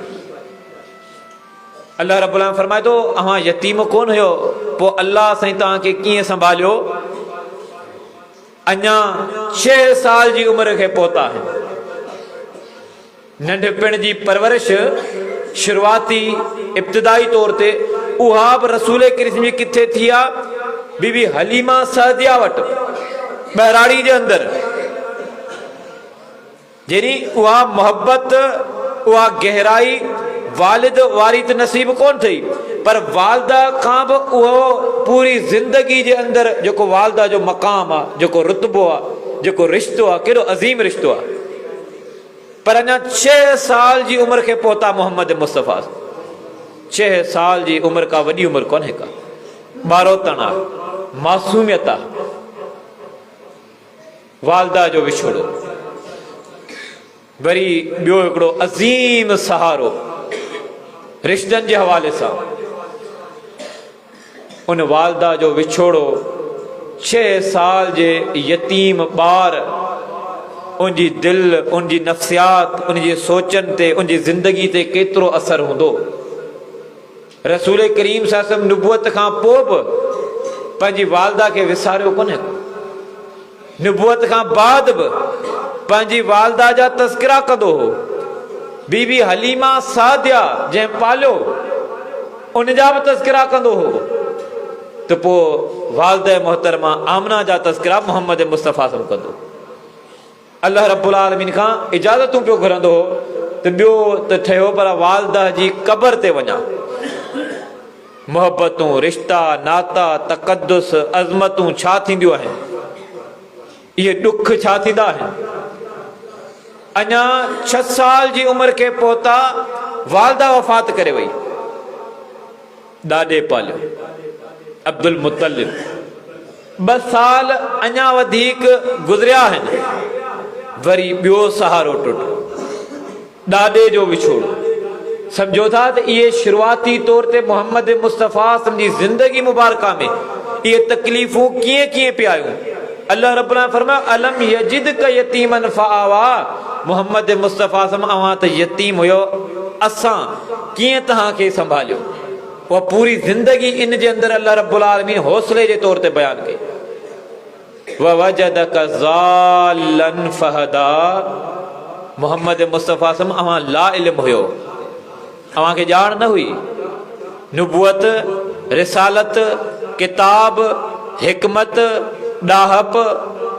अल्लाह रब्बुल आलमीन फरमाए थो अवां यतीम कोन हुयो, पोइ अल्लाह साईं तव्हांखे कीअं संभालियो। अञा 6 साल जी उम्र खे पहुता आहिनि। नंढपिण जी परवरिश शुरूआती इब्तिदाई तौर ते उहा बि रसूल करीम जी किथे थी आहे, बीबी हलीमा सादिया वटि बहराड़ी जे अंदर। जहिड़ी उहा मोहब्बत, उहा गहराई वालिद वारी त नसीब कोन थी, पर वालदा खां बि उहो पूरी ज़िंदगी जे अंदर जेको वालदा जो मक़ाम आहे, जेको रुतबो आहे, जेको रिश्तो आहे, केॾो अज़ीम रिश्तो आहे। पर अञा 6 साल जी उम्र खे पहुता मोहम्मद मुस्तफ़ा। 6 साल जी उम्र का वॾी उम्र कोन्हे का, ॿारोतण आहे, मासूमियत आहे। वालदा जो विछोड़ो, वरी ॿियो हिकिड़ो अज़ीम सहारो रिश्तनि जे हवाले सां। उन वालदा जो विछोड़ो 6 साल जे यतीम ॿार, उनजी दिल, उनजी नफ़्सियात, उनजी सोचनि ते, उनजी ज़िंदगी ते केतिरो असरु हूंदो। रसूल करीम सल्लल्लाहु अलैहि वसल्लम नुबुवत खां पोइ बि पंहिंजी वालदा खे विसारियो कोन्हे। नुबुवत खां बाद बि पंहिंजी वालदा जा तज़किरा कंदो हो। बीबी हलीमा सादिया जंहिं पालियो, उनजा बि तज़किरा कंदो हो। त पोइ वालदा मोहतरमा आमना जा तज़किरा मोहम्मद मुस्तफ़ा सां कंदो। अल्लाह रब्बुल आलमीन खां इजाज़तूं पियो घुरंदो हो त ॿियो त ठहियो, पर वालदा जी क़बर ते वञा। मोहब्बतूं, रिश्ता, नाता, तक़द्दुस, अज़मतूं छा थींदियूं आहिनि, इहे ॾुख छा थींदा आहिनि। अञा 6 साल जी उम्र खे पहुता, वालदा वफ़ात करे वई। ॾाॾे पालियो अब्दुल मुत्तलिब। 2 साल अञा वधीक गुज़रिया आहिनि, वरी ॿियो सहारो टुट, ॾाॾे जो विछोड़ो। सम्झो था त इहे शुरूआती तौर ते मोहम्मद मुस्तफ़ा जी ज़िंदगी मुबारका में इहे तकलीफ़ूं कीअं कीअं पिया आयूं। अल्लाह रब्बुल आलमीन फरमायो अलम यजिदक यतीमन फआवा, मोहम्मद मुस्तफ़ा अवां त यतीम हुयो, असां कीअं तव्हांखे संभालियो। उहा पूरी ज़िंदगी इन जे अंदरि अल्लाह रब्बुल आलमीन हौसले जे तौर ते बयानु कई। ववजदक ज़ालन फहदा, मोहम्मद मुस्तफ़ा अवां ला इल्म हुयो, अवांखे ॼाण न हुई। नुबुवत, रिसालत, किताब, हिकमत, ॾाहप,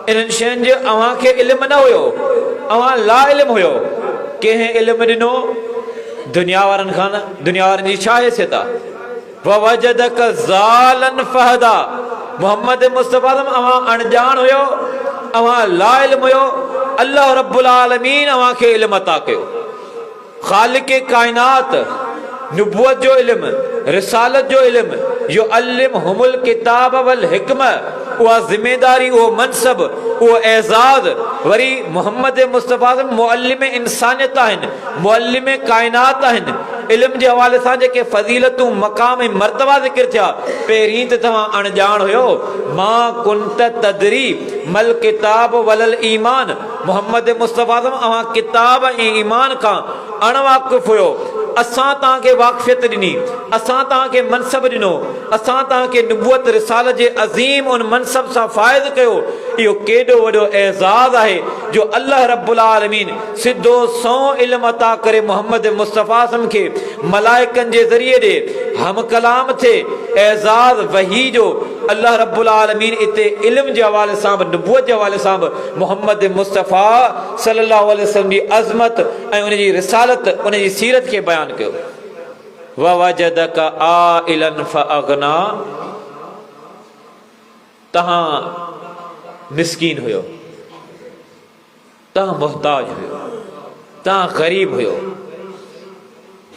इन्हनि शयुनि जो अवांखे इल्म न हुयो, अवां ला इल्म हुयो। कंहिं इल्म ॾिनो दुनिया वारनि खां न, दुनिया वारनि जी छा हैसियत आहे। ववजदक ज़ालन फहदा, मोहम्मद मुस्तफ़ा अवां अणॼाण हुयो, अवां ला इल्म हुयो। अल्लाह रब्बुल आलमीन अवांखे इल्म अता कयो। ख़ालिक़ काइनात नुबुवत जो इल्म, रिसालत जो इल्म, यो अल्लिमहुमुल किताब वल हिकम, उहा ज़िम्मेदारी, उहो मनसब, उहो एज़ाज़ वरी मोहम्मद मुस्तफ़ा मुअल्लिम इंसानियत आहिनि, मुअल्लिम काइनात आहिनि। इल्म जे हवाले सां जेके फज़ीलतूं, मक़ाम ऐं मर्तबा ज़िक्र थिया, पहिरीं त तव्हां अणॼाण हुयो। मां कुंत तदरी मल किताब वलल ईमान, मोहम्मद मुस्तफ़ा अवां किताब ऐं ईमान खां अणवाक़िफ़ हुयो। असां तव्हांखे वाक़फ़ियत ॾिनी, असां तव्हांखे मनसब ॾिनो, असां तव्हांखे नुबुवत रिसालत जे अज़ीम उन मनसब सां फ़ाइज़ कयो। इहो केॾो वॾो एज़ाज़ आहे जो अल्लाह रब्बुल आलमीन सिधो सौ इल्म अता करे मोहम्मद मुस्तफ़ा खे मलाइकनि जे ज़रिए ॾे हम कलाम थे। एज़ाज़ वही जो अल्लाह रब्बुल आलमीन इते इल्म जे हवाले सां बि, नुबुवत जे हवाले सां बि मोहम्मद मुस्तफ़ा सल्लल्लाहु अलैहि वसल्लम जी अज़मत ऐं उनजी रिसालत, उनजी सीरत खे बयानु कयो। ववजदक आइलन फअगना, तव्हां मिस्कीन हुयो, तव्हां मुहताज हुयो, तव्हां ग़रीब हुयो,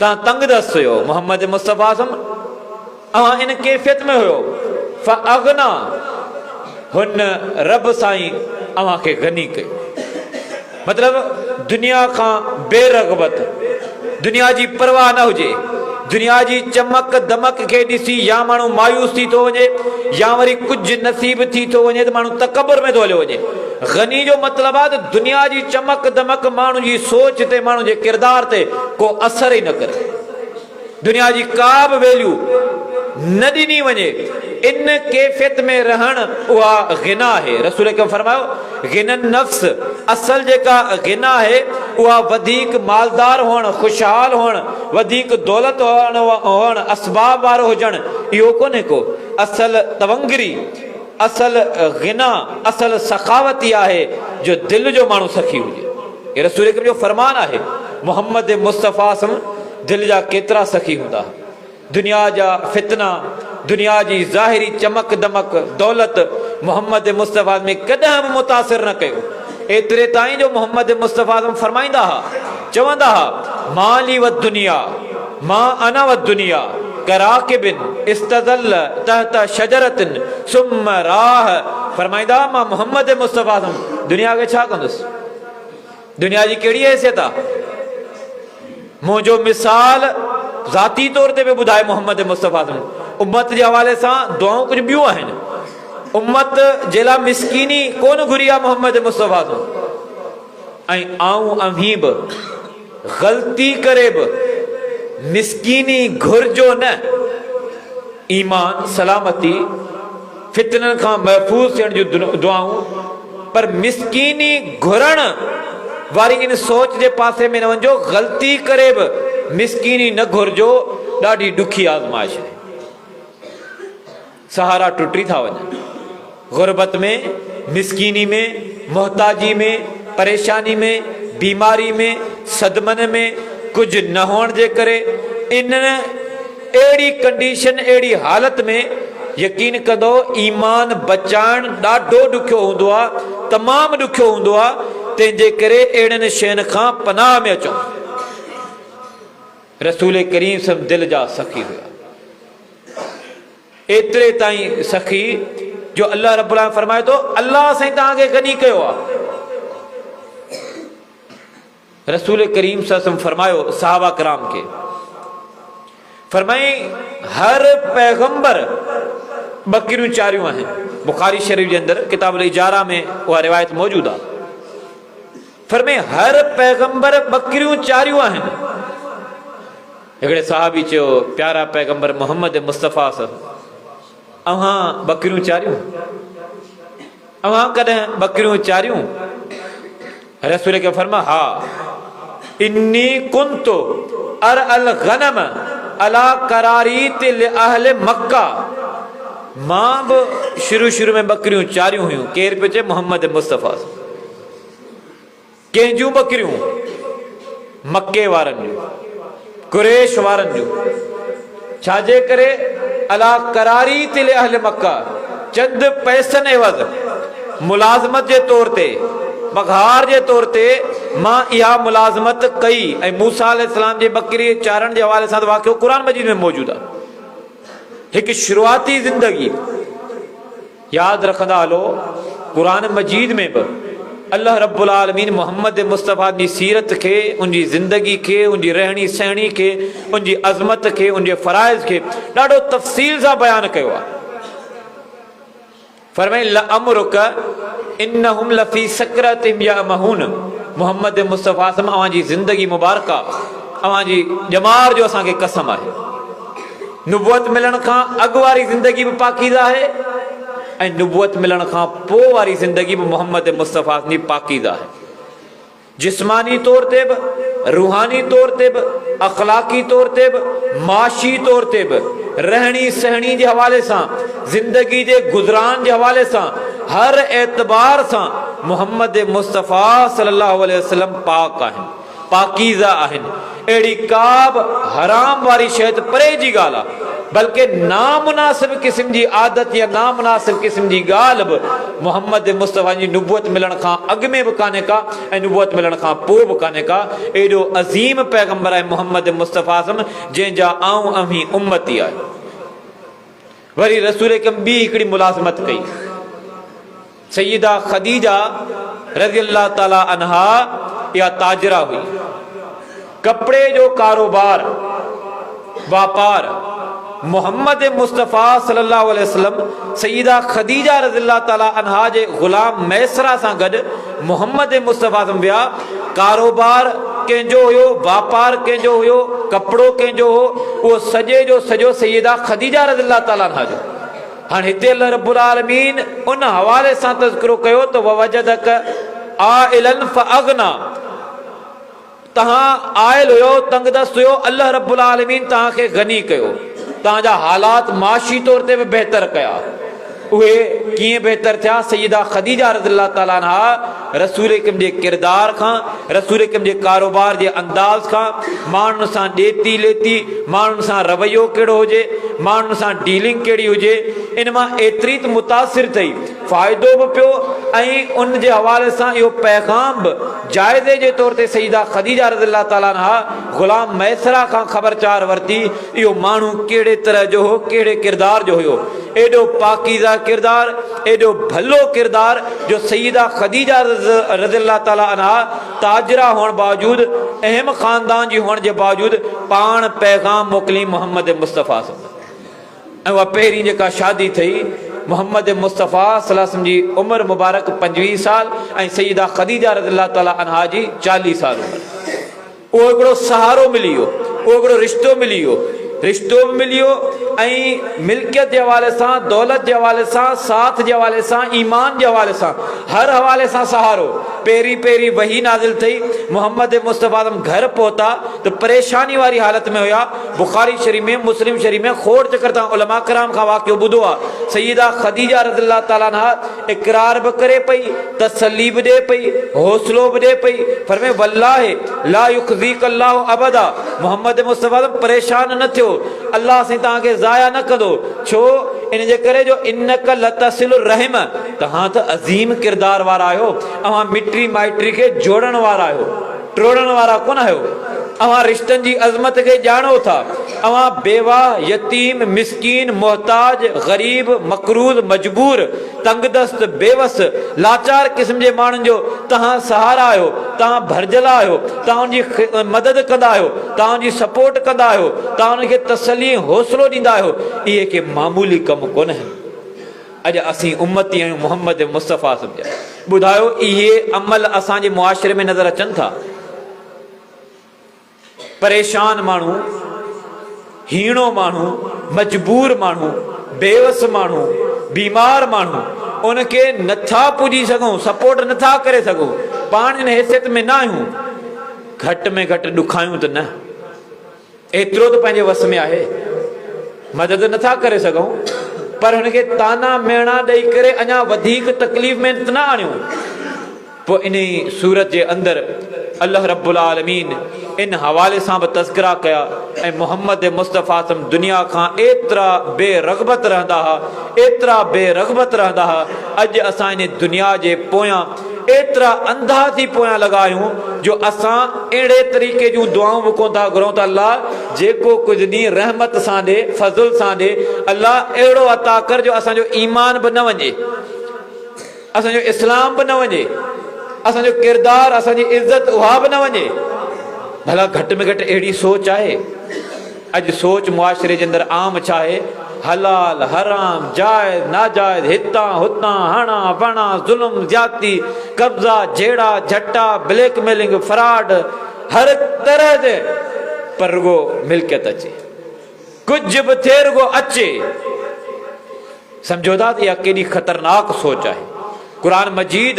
तव्हां तंगदस्त हुयो। मोहम्मद मुस्तफ़ा अवां इन कैफ़ियत में हुयो। फअगना, हुन रब साईं अवां खे गनी कयो। मतलब दुनिया का बेरगबत, दुनिया जी परवाह न हुजे, दुनिया जी चमक दमक के ॾिसी या माण्हू मायूस थी थो वञे या वरी कुछ नसीब थी थो वञे त माण्हू तकबर में थो हलियो वञे। गनी जो मतलब आहे त दुनिया जी चमक दमक माण्हू जी सोच ते, माण्हू जे किरदार ते को असर ही न करे, दुनिया जी का बि वैल्यू न ॾिनी वञे। इन कैफियत में रहण उहा गिना है। रसूल के फरमायो गिनन नफ्स, असल जेका गिना है उहा वधीक मालदार हुअण, खुशहाल हुअण, वधीक दौलत हुअण, असबाब वारो हुजण, इहो कोन्हे को। असल तवंगरी, असल गिना, असल सखावत इहा आहे जो दिल जो माण्हू सखी हुजे। ये रसूल जो फरमान आहे। मोहम्मद मुस्तफ़ा सम दिल जा केतिरा सखी हूंदा। दुनिया जा फितना, दुनिया जी ज़ाहिरी चमक दमक दौलत मोहम्मद मुस्तफ़ा में कॾहिं बि मुतासिर न कयो। एतिरे ताईं जो मोहम्मद मुस्तफ़ा फरमाईंदा हा, चवंदा हा माली व दुनिया मां अना व दुनिया कराकिबिन इस्तज़ल तहत शजरतिन सुम्म राह। फरमाईंदा मां मोहम्मद मुस्तफ़ा दुनिया खे छा कंदुसि, दुनिया जी कहिड़ी हैसियत आहे। मुंहिंजो मिसाल ज़ाती तौर ते बि ॿुधाए मोहम्मद मुस्तफ़ा उम्मत जे हवाले सां दुआऊं कुझु ॿियूं आहिनि। उम्मत जे लाइ मिसकीनी कोन घुरी आहे मोहम्मद मुस्तफ़ा ऐं आऊं अमीं बि ग़लती करे बि मिसकीनी घुरजो न। ईमान, सलामती, फितननि खां महफ़ूज़ थियण जूं दुआऊं, पर मिसकीनी घुरण वारी इन सोच जे पासे में न वञो। ग़लती करे बि मिसकीनी न घुरजो, ॾाढी ॾुखी आज़माइश आहे। सहारा टुटी था वञनि गुरबत में, मिसकीनी में, मोहताजी में, परेशानी में, बीमारी में, सदमन में, कुछ न होण जे करे इन अहिड़ी कंडीशन, अहिड़ी हालत में यकीन कंदो ईमान बचाइण ॾाढो ॾुखियो हूंदो आहे, तमामु ॾुखियो हूंदो आहे। तंहिंजे करे अहिड़नि शयुनि खां पनाह में अचो। रसूल करीम सब दिल जा सखी हुआ, एतिरे ताईं सखी जो अल्लाह रब्बुल आलमीन फरमाए थो अल्लाह साईं तव्हांखे गनी कयो आहे। रसूल करीम सल्लल्लाहु फरमायो सहाबा कराम के, फरमाई हर पैगंबर बकरियूं चारियूं आहिनि। बुखारी शरीफ जे अंदर किताब इजारा में उहा रिवायत मौजूद आहे। फरमाई हर पैगंबर बकरियूं चारियूं आहिनि। हिकिड़े साहबी चयो प्यारा पैगंबर मोहम्मद मुस्तफ़ा अव्हां बकरियूं चारियूं, अव्हां कॾहिं बकरियूं चारियूं? रसूल खे फरमा हा इन्नी कुंतु अर अल गनम अला करारीत अहले मक्का। मां बि शुरू में बकरियूं चारियूं हुयूं। केर पियो चए? मोहम्मद मुस्तफ़ा। कंहिंजूं बकरियूं? मक्के वारनि जूं, कुरैश वारनि जूं। छाजे करे? अला करारीत अहले मक्का, चंद पैसनि एवज़, मुलाज़मत जे तौर ते, पघार जे तौर ते मां इहा मुलाज़मत कई। ऐं मूसा अलैहिस्सलाम जे बकरी चारण जे हवाले सां वाक़ियो क़ुरान मजीद में मौजूद आहे। हिकु शुरूआती ज़िंदगी यादि रखंदा हलो, क़ुरान मजीद में बि अल्लाह रब्बुल आलमीन मोहम्मद मुस्तफ़ा जी सीरत खे, उनजी ज़िंदगी खे, उनजी रहणी सहणी खे, उनजी अज़मत खे, उनजे फ़राइज़ खे ॾाढो तफ़सील सां बयानु कयो आहे। फरमाई लअमरुक इन्नहुम लफ़ी सकरतिहिम यअमहून। मोहम्मद मुस्तफ़ा अवां जी ज़िंदगी मुबारका, अवां जी ॼमार जो असांखे कसम आहे। नुबुवत मिलण खां अॻु वारी ज़िंदगी बि पाकीज़ा आहे ऐं नुबुवत मिलण खां पोइ वारी ज़िंदगी बि मोहम्मद मुस्तफ़ा जी पाकीज़ा आहे। जिस्मानी तौर ते बि, रूहानी तौर ते बि, अखलाक़ी तौर ते बि, माशी तौर ते बि, रहणी सहणी जे हवाले सां, ज़िंदगी जे गुज़रान जे हवाले सां, हर एतबार सां मोहम्मद मुस्तफ़ा सल्लल्लाहु अलैहि वसल्लम पाक आहिनि, पाकीज़ा आहिनि। अहिड़ी का बि हराम वारी शइ त परे जी ॻाल्हि आहे, बल्कि नामुनासिब क़िस्म जी आदत या नामुनासिब क़िस्म जी ॻाल्हि बि मोहम्मद मुस्तफ़ा जी नुबुवत मिलण खां अॻु में बि कान्हे का ऐं नुबुवत मिलण खां पोइ बि कान्हे का। एॾो अज़ीम पैगंबर आहे मोहम्मद मुस्तफ़ा जंहिंजा आऊं अमीं उम्मती आहे। वरी रसूल कम ॿी हिकिड़ी मुलाज़मत कई। सैयदा खदीजा रज़ी अल्लाह ताला अन्हा या ताजरा हुई, कपड़े जो कारोबार व्यापार मोहम्मद मुस्तफ़ा सल्लल्लाहु अलैहि वसल्लम सैयदा खदीजा रज़ियल्लाहु ताला अन्हा जे ग़ुलाम मैसरा सां गॾु मोहम्मद मुस्तफ़ा विया। कारोबार कंहिंजो हुयो, वापार कंहिंजो हुयो, कपिड़ो कंहिंजो हो, उहो सॼे जो सॼो सैयदा खदीजा रज़ियल्लाहु ताला अन्हा जो। हाणे हिते अल्लाह रब्बुल आलमीन उन हवाले सां तज़किरो कयो त ववजदक आइलन फअगना, तहां आयल हुयो, तंगदस्त हुयो, अल्लाह रब्बुल आलमीन तव्हांखे गनी कयो, तव्हांजा हालात माशी तौर ते बि बहितर कया। उहे कीअं बहितर थिया? सैयदा खदीजा रज़ियल्लाहु ताला अन्हा रसूल अकरम जे किरदार खां, रसूल अकरम जे कारोबार जे अंदाज़ खां, माण्हुनि सां ॾेती लेती, माण्हुनि सां रवैयो कहिड़ो हुजे, माण्हुनि सां डीलिंग कहिड़ी हुजे, इन मां एतिरी त मुतासिर थी, फ़ाइदो बि पियो ऐं उन जे हवाले सां इहो पैगाम बि जाइज़े जे तौर ते सैयदा खदीजा रज़ियल्लाहु ताला अन्हा ग़ुलाम मैसरा खां ख़बरचार वरिती। इहो माण्हू कहिड़े तरह जो हो, कहिड़े किरदार जो हुयो, एॾो पाकीज़ा किरदार, एॾो भलो किरदार जो सैयदा खदीजा रज़ियल्लाहु ताला अन्हा ताजरा हुअण बावजूदि, अहम ख़ानदान जी हुअण जे बावजूदि पाण पैगाम मोकिली मोहम्मद मुस्तफ़ा सां। ऐं उहा पहिरीं जेका शादी थी मोहम्मद मुस्तफ़ा सल्लल्लाहु अलैहि वसल्लम जी उमिरि मुबारक 25 साल ऐं सैयदा खदीजा रज़ियल्लाहु ताला अन्हा जी 40 साल उमिरि। उहो हिकिड़ो सहारो मिली वियो, उहो हिकिड़ो रिश्तो मिली वियो, रिश्तो बि मिली वियो ऐं मिल्कियत जे हवाले सां, दौलत जे हवाले सां, साथ जे हवाले सां, ईमान जे हवाले सां, हर हवाले सां सहारो। पहिरीं पहिरीं वही नाज़िल थी, मोहम्मद मुस्तफ़ा घर पहुता त परेशानी वारी हालत में हुया। बुखारी शरीफ़ में, मुस्लिम शरीफ़ में खोड़ चकर तां उलमा कराम खां वाक़ियो ॿुधो आहे। सैयदा खदीजा रज़ियल्लाहु ताला अन्हा इक़रार बि करे पई, तसल्ली बि ॾिए पई, हौसलो बि ॾिए पई, फरमे वल्लाहि ला युख़ज़ीक अल्लाहु अबदा, मोहम्मद मुस्तफ़ा परेशान न थियो, अल्लाह साईं तव्हांखे ज़ाया न कंदो। छो? इन जे करे जो इन्नक लतसिलुर रहम, तव्हां त अज़ीम किरदार वारा आहियो, अव्हां मिटी माइटी खे जोड़ण वारा आहियो, टोड़ण वारा कोन आहियो, अव्हां रिश्तनि जी अज़मत खे ॼाणो था, अव्हां बेवा, यतीम, मिसकीन, मोहताज, ग़रीब, मकरूज़, मजबूर, तंगदस्त, बेवस, लाचार क़िस्म जे माण्हुनि जो तव्हां सहारा आहियो, तव्हां भरजला आहियो, तव्हां उनजी मदद कंदा आहियो, तव्हां उनजी सपोर्ट कंदा आहियो, तव्हां उनखे तसली हौसलो ॾींदा आहियो। इहे के मामूली कम कोन आहिनि। अॼु असीं उम्मती आहियूं मोहम्मद मुस्तफ़ा सम्झा। ॿुधायो इहे अमल असांजे मुआशिरे में नज़र अचनि था? परेशान माण्हू, हीणो माण्हू, मजबूर माण्हू, बेवस माण्हू, बीमार माण्हू, उनखे नथा पुॼी सघूं, सपोर्ट नथा करे सघूं, पाण इन हैसियत में न आहियूं, घटि में घटि ॾुखायूं त न, एतिरो त पंहिंजे वस में आहे, मदद नथा करे सघूं, पर हुनखे ताना मेणा ॾेई करे अञा वधीक तकलीफ़ में न आणियूं। पोइ इन सूरत जे अंदरि अल्लाह रब्बुल आलमीन इन हवाले सां बि तज़किरा कया ऐं मोहम्मद मुस्तफ़ा दुनिया खां एतिरा बेरग़बत रहंदा हुआ, एतिरा बेरग़बत रहंदा हुआ। अॼु असां इन दुनिया जे पोयां एतिरा अंधा थी पोयां लॻा आहियूं जो असां अहिड़े तरीक़े जूं दुआऊं बि कोन था घुरूं त अल्लाह जेको कुझु ॾींहुं रहमत सां ॾे, फज़ुल सां ॾे, अल्लाह अहिड़ो अता कर जो असांजो ईमान बि न वञे, असांजो इस्लाम बि न वञे, असांजो किरदार, असांजी इज़त उहा बि न वञे। भला घटि में घटि अहिड़ी सोच आहे? अॼु सोच मुआशिरे जे अंदरि आम छा आहे? हलाल हराम, जाइज़ नाजाइज़, हितां हुतां, हणा बणा, ज़ुल्म ज्यादती, कब्ज़ा, झेड़ा झट्टा, ब्लैकमेलिंग, फ्रॉड, हर तरह जे, पर रुगो मिल्कियत अचे, कुझु बि थिए रुगो अचे। सम्झो था त इहा केॾी ख़तरनाक सोच आहे। क़ुरान मजीद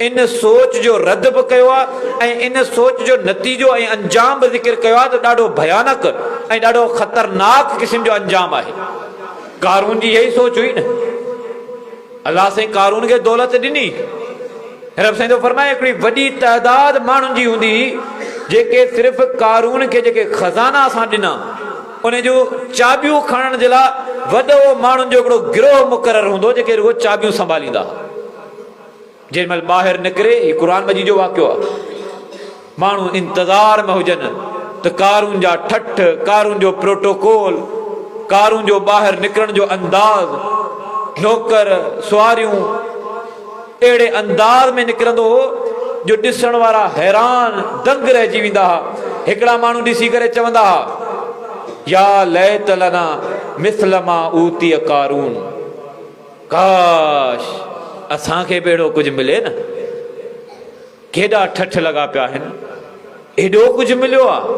इन सोच जो रद्द बि कयो आहे ऐं इन सोच जो नतीजो ऐं अंजाम बि ज़िक्र कयो आहे त ॾाढो भयानक ऐं ॾाढो ख़तरनाक क़िस्म जो अंजाम आहे। कारून जी इहा ई सोच हुई न, अल्लाह साईं कारून खे दौलत ॾिनी, रब साईं तो फरमाए हिकिड़ी वॾी तइदाद माण्हुनि जी हूंदी जेके सिर्फ़ु कारून खे जेके खज़ाना असां ॾिना उन जो चाबियूं खणण जे लाइ वॾो माण्हुनि जो हिकिड़ो गिरोह मुक़ररु हूंदो जेके रुगो चाबियूं संभालींदा। जेॾी महिल ॿाहिरि निकिरे, हीउ क़ुरान मजीद जो वाक़ियो आहे, माण्हू इंतज़ार में हुजनि त कारून जा ठठ, कारून जो प्रोटोकॉल, कारून जो ॿाहिरि निकिरण जो अंदाज़, नौकर सुवारियूं अहिड़े अंदाज़ में निकिरंदो हो जो ॾिसण वारा हैरान दंग रहिजी वेंदा हुआ। हिकिड़ा माण्हू ॾिसी करे चवंदा हुआ या लैत लना मिस्ल मा ऊती कारून, काश असांखे बि अहिड़ो कुझु मिले न। केॾा ठठ लॻा पिया आहिनि, एॾो कुझु मिलियो आहे।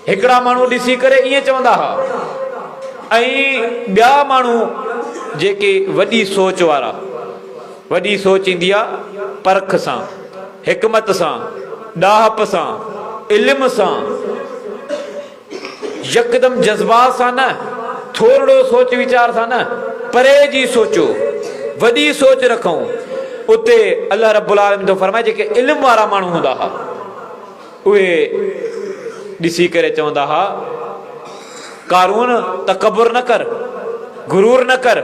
हिकिड़ा माण्हू ॾिसी करे ईअं चवंदा हुआ। ऐं ॿिया माण्हू जेके वॾी सोच वारा, वॾी सोच ईंदी आहे परख सां, हिकमत सां, ॾाहप सां, इल्म सां, यकदम जज़्बात सां न, थोरो सोच वीचार सां न, परे जी सोचो, वॾी सोच रखूं। उते अल्लाह रब्बुल आलमीन थो फरमाए जेके इल्म वारा माण्हू हूंदा हुआ उहे ॾिसी करे चवंदा हुआ कारून तकबुर न कर, गुरूर न कर,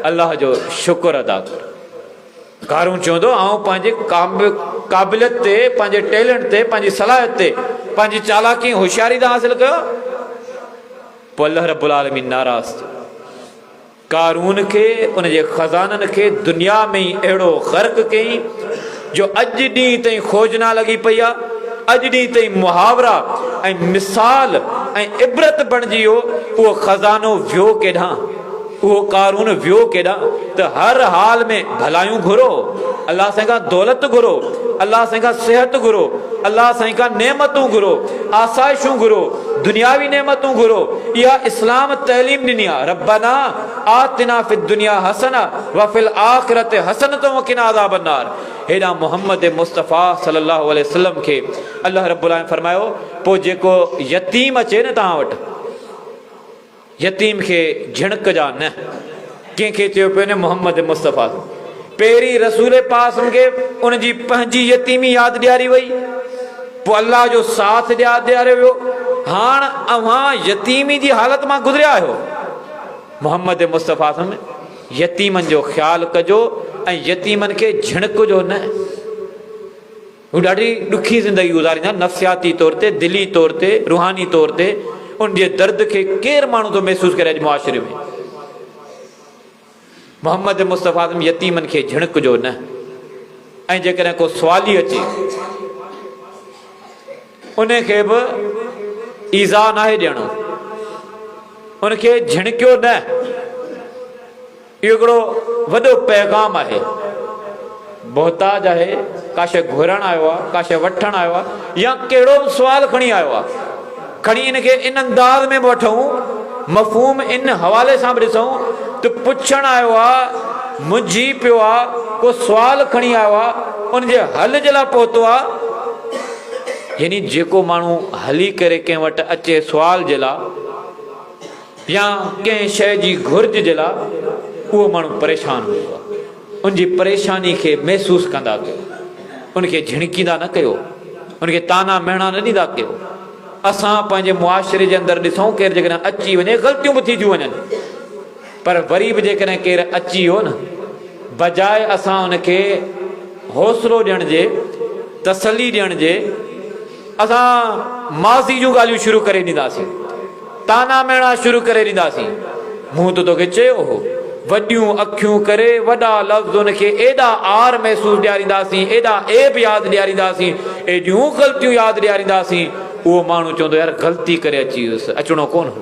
अल्लाह जो शुक्र अदा कर। कारून चवंदो आऊं पंहिंजे क़ाबिलियत ते, पंहिंजे टैलेंट ते, पंहिंजी सलाहियत ते, पंहिंजी चालाकी होशियारी था हासिल कयो। पोइ अल्लाह रब्बुल आलमीन नाराज़ थियो। कारून खे, उनजे खज़ाननि खे दुनिया में ई अहिड़ो ग़र्क़ कयईं जो अॼु ॾींहं ताईं खोज न लॻी पई आहे। अॼु ॾींहं ताईं मुहावरा ऐं मिसाल ऐं इबरत बणिजी वियो। उहो खज़ानो वियो केॾां, उहो कारून वियो केॾां? त हर हाल में भलायूं घुरो, अल्लाह सां खां दौलत घुरो, अल्लाह सां खां सिहत घुरो, अल्लाह सां खां नेमतूं घुरो, आसाइशूं घुरो, दुनियावी नेमतूं घुरो। इहा इस्लाम तैलीम ॾिनी आहे। रब्बना आतिना फिद दुनिया हसना व फिल आखिरत हसनतुम व किना अज़ाबन नार। हेॾा मोहम्मद मुस्तफ़ा सल्लल्लाहु अलैहि वसल्लम खे अल्लाह रब्बुल आलमीन फरमायो पोइ जेको यतीम अचे न तव्हां वटि, यतीम खे झिणक जा न, कंहिंखे चयो पियो न मोहम्मद मुस्तफ़ा। पहिरीं रसूल पाक खे उनजी पंहिंजी यतीमी यादि ॾियारी वई, पोइ अल्लाह जो साथ ॾियारियो वियो। हाणे अव्हां यतीमी जी हालत मां गुज़रिया आहियो। मोहम्मद मुस्तफ़ा यतीमनि जो ख़्यालु कजो ऐं यतीमनि खे झिणकजो न। हू ॾाढी ॾुखी ज़िंदगी गुज़ारींदा, नफ़्सियाती तौर ते, दिली तौर ते, रूहानी तौर ते। उनजे दर्द खे केरु माण्हू थो महसूसु करे अॼु मुआशिरे में। मोहम्मद मुस्तफ़ा यतीमनि खे झिणकजो न। ऐं जेकॾहिं को सुवाली अचे उनखे बि ईज़ा नाहे ॾियणो, उनखे झिणकियो न। इहो हिकिड़ो वॾो पैगाम आहे। मोहताज आहे, का शइ घुरण आयो आहे, का शइ वठणु आयो आहे, या कहिड़ो बि सुवालु खणी आयो आहे, खणी इनखे इन अंदाज़ में बि वठूं, मफ़हूम इन हवाले सां बि ॾिसूं त पुछणु आयो आहे, मुंझी पियो आहे, को सुवालु खणी आयो आहे, उनजे हल जे लाइ पहुतो आहे। यानी जेको माण्हू हली करे कंहिं वटि अचे सुवाल जे लाइ या कंहिं शइ जी घुर्ज जे लाइ, उहो माण्हू परेशान हूंदो आहे। उनजी परेशानी खे महसूसु कंदा कयो, उनखे झिणकींदा न कयो, उनखे ताना मेणा न ॾींदा कयो। असां पंहिंजे मुआशिरे जे अंदरि ॾिसूं केरु जेकॾहिं अची वञे, ग़लतियूं बि थी थियूं वञनि, पर वरी बि जेकॾहिं केरु अची वियो न, बजाए असां उनखे हौसलो ॾियण जे, तसली ॾियण जे, असां माज़ी जूं ॻाल्हियूं शुरू करे ॾींदासीं, ताना मेणा शुरू करे ॾींदासीं। मूं त तोखे चयो हो, वॾियूं अखियूं करे वॾा लफ़्ज़ उनखे एॾा आर महसूसु ॾियारींदासीं, एॾा ऐब यादि ॾियारींदासीं, एॾियूं ग़लतियूं यादि ॾियारींदासीं। उहो माण्हू चवंदो यार ग़लती करे अची वियुसि, अचिणो कोन हो।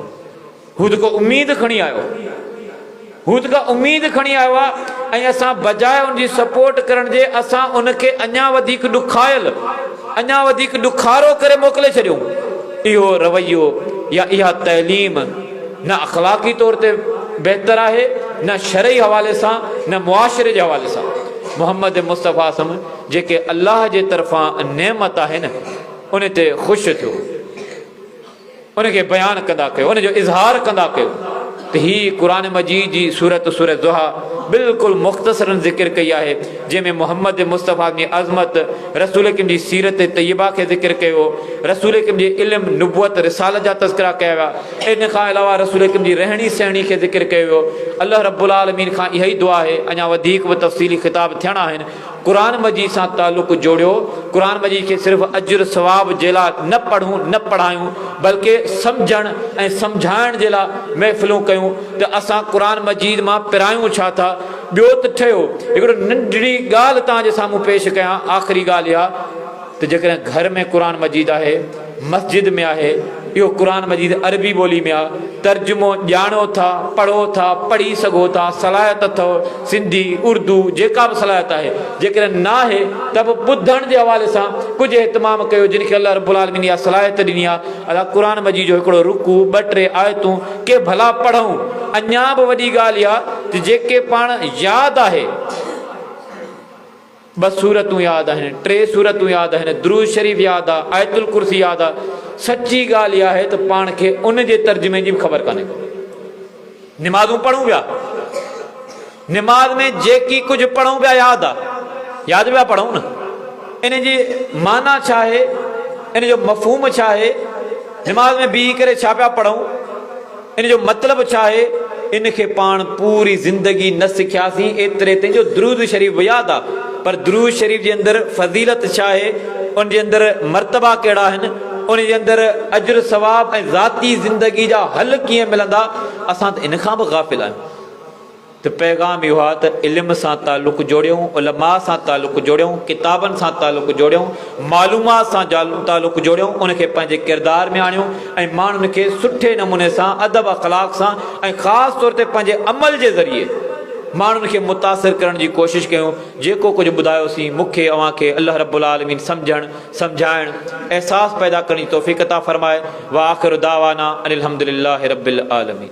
हू त को उमेदु खणी आयो, हू त का उमेदु खणी आयो आहे। ऐं असां बजाए उनजी सपोर्ट करण जे, असां उनखे अञा वधीक ॾुखायल, अञा वधीक ॾुखारो करे मोकिले छॾियूं। इहो रवैयो या इहा तैलीम न अख़लाक़ी तौर ते बहितर आहे, न शरई हवाले सां, न मुआशिरे जे हवाले सां। मोहम्मद मुस्तफ़ा जेके अल्लाह जे तरफ़ां नेमत आहे न, उन ते ख़ुशि थियो, उनखे बयानु कंदा कयो, उनजो इज़हार कंदा कयो। त हीअ क़ुरान मजीद जी सूरत ज़ुहा बिल्कुलु मुख़्तसरन ज़िक्र कई आहे, जंहिंमें मोहम्मद मुस्तफ़ा जी अज़मत, रसूल किम जी सीरत तय्यबा खे ज़िक्र कयो, रसूल किम जी इल्म, नुबुवत, रिसालत जा तज़किरा कया विया। इन खां अलावा रसूल किम जी रहणी सहणी खे ज़िक्र कयो वियो। अल्लाह रब्बुल आलमीन खां इहा ई दुआ आहे, अञा वधीक बि तफ़सीली ख़िताब थियणा आहिनि। क़ुरान मजीद सां तालुक़ु जोड़ियो, क़ुरान मजीद खे सिर्फ़ु अजुर सवाब जे लाइ न पढ़ूं, न पढ़ायूं, बल्कि सम्झण ऐं सम्झाइण जे लाइ महफ़िलूं कयूं। त असां क़ुरान मजीद मां पिरायूं छा था, ॿियो त ठहियो। हिकिड़ो नंढड़ी ॻाल्हि तव्हांजे साम्हूं पेश कयां, आख़िरी ॻाल्हि इहा त जेकॾहिं घर में क़ुर मजीद आहे, मस्जिद में आहे, इहो क़ुर मजीद अरबी ॿोली में आहे, तर्जुमो ॼाणो था, पढ़ो था, पढ़ी सघो था, सलाहियत अथव, सिंधी उर्दू जेका बि सलाहियत आहे। जेकॾहिं न आहे त बि ॿुधण जे हवाले सां कुझु इहतमाम कयो, जिन खे अलाह रब्बुल आलमीन इहा सलाहियत ॾिनी आहे। अलाह क़ुर मजीद जो हिकिड़ो रुकू, 2-3 आयतूं के भला पढ़ूं। अञा बि वॾी ॻाल्हि इहा त जेके पाण यादि आहे, 2 सूरतूं यादि आहिनि, 3 सूरतूं यादि आहिनि, दुरूद शरीफ़ यादि आहे, आयतुल कुर्सी यादि आहे, सची ॻाल्हि इहा आहे त पाण खे उन जे तर्जुमे जी बि ख़बर कान्हे को। निमाज़ूं पढ़ूं पिया, निमाज़ में जेकी कुझु पढ़ूं पिया यादि आहे, यादि पिया पढ़ूं न, इन जी माना छा आहे, इन जो मफ़हूम छा आहे, निमाज़ में बीही करे छा पिया पढ़ूं, इन जो मतिलबु छा आहे, इन खे पाण पूरी ज़िंदगी न सिखियासीं। एतिरे तंहिंजो दुरूद शरीफ़ यादि आहे, पर दुरूद शरीफ़ जे अंदरि फ़ज़ीलत छा आहे, उन जे अंदरि मर्तबा कहिड़ा आहिनि, उन जे अंदरि अज्र सवाब ऐं ज़ाती ज़िंदगी जा हल कीअं मिलंदा, असां त इन खां बि गाफ़िल आहियूं। त पैगाम इहो आहे त इल्म सां तालुक़ु जोड़ियूं, उलमा सां तालुक़ु जोड़ियूं, किताबनि सां तालुक़ु जोड़ियूं, मालूमात सां तालुक़ु जोड़ियूं, उनखे पंहिंजे किरदार में आणियूं ऐं माण्हुनि खे सुठे नमूने सां अदब अख़लाक़ सां ऐं ख़ासि तौर ते पंहिंजे अमल जे ज़रिए माण्हुनि खे मुतासिर करण जी कोशिशि कयूं। जेको कुझु ॿुधायोसीं मूंखे अव्हांखे अल्लाह रब्बुल आलमीन सम्झणु, सम्झाइणु, अहसास पैदा करण जी तौफ़ीक़ अता फ़रमाए। व आख़िरु दावाना अनिल हम्दुलिल्लाहि रब्बिल आलमीन।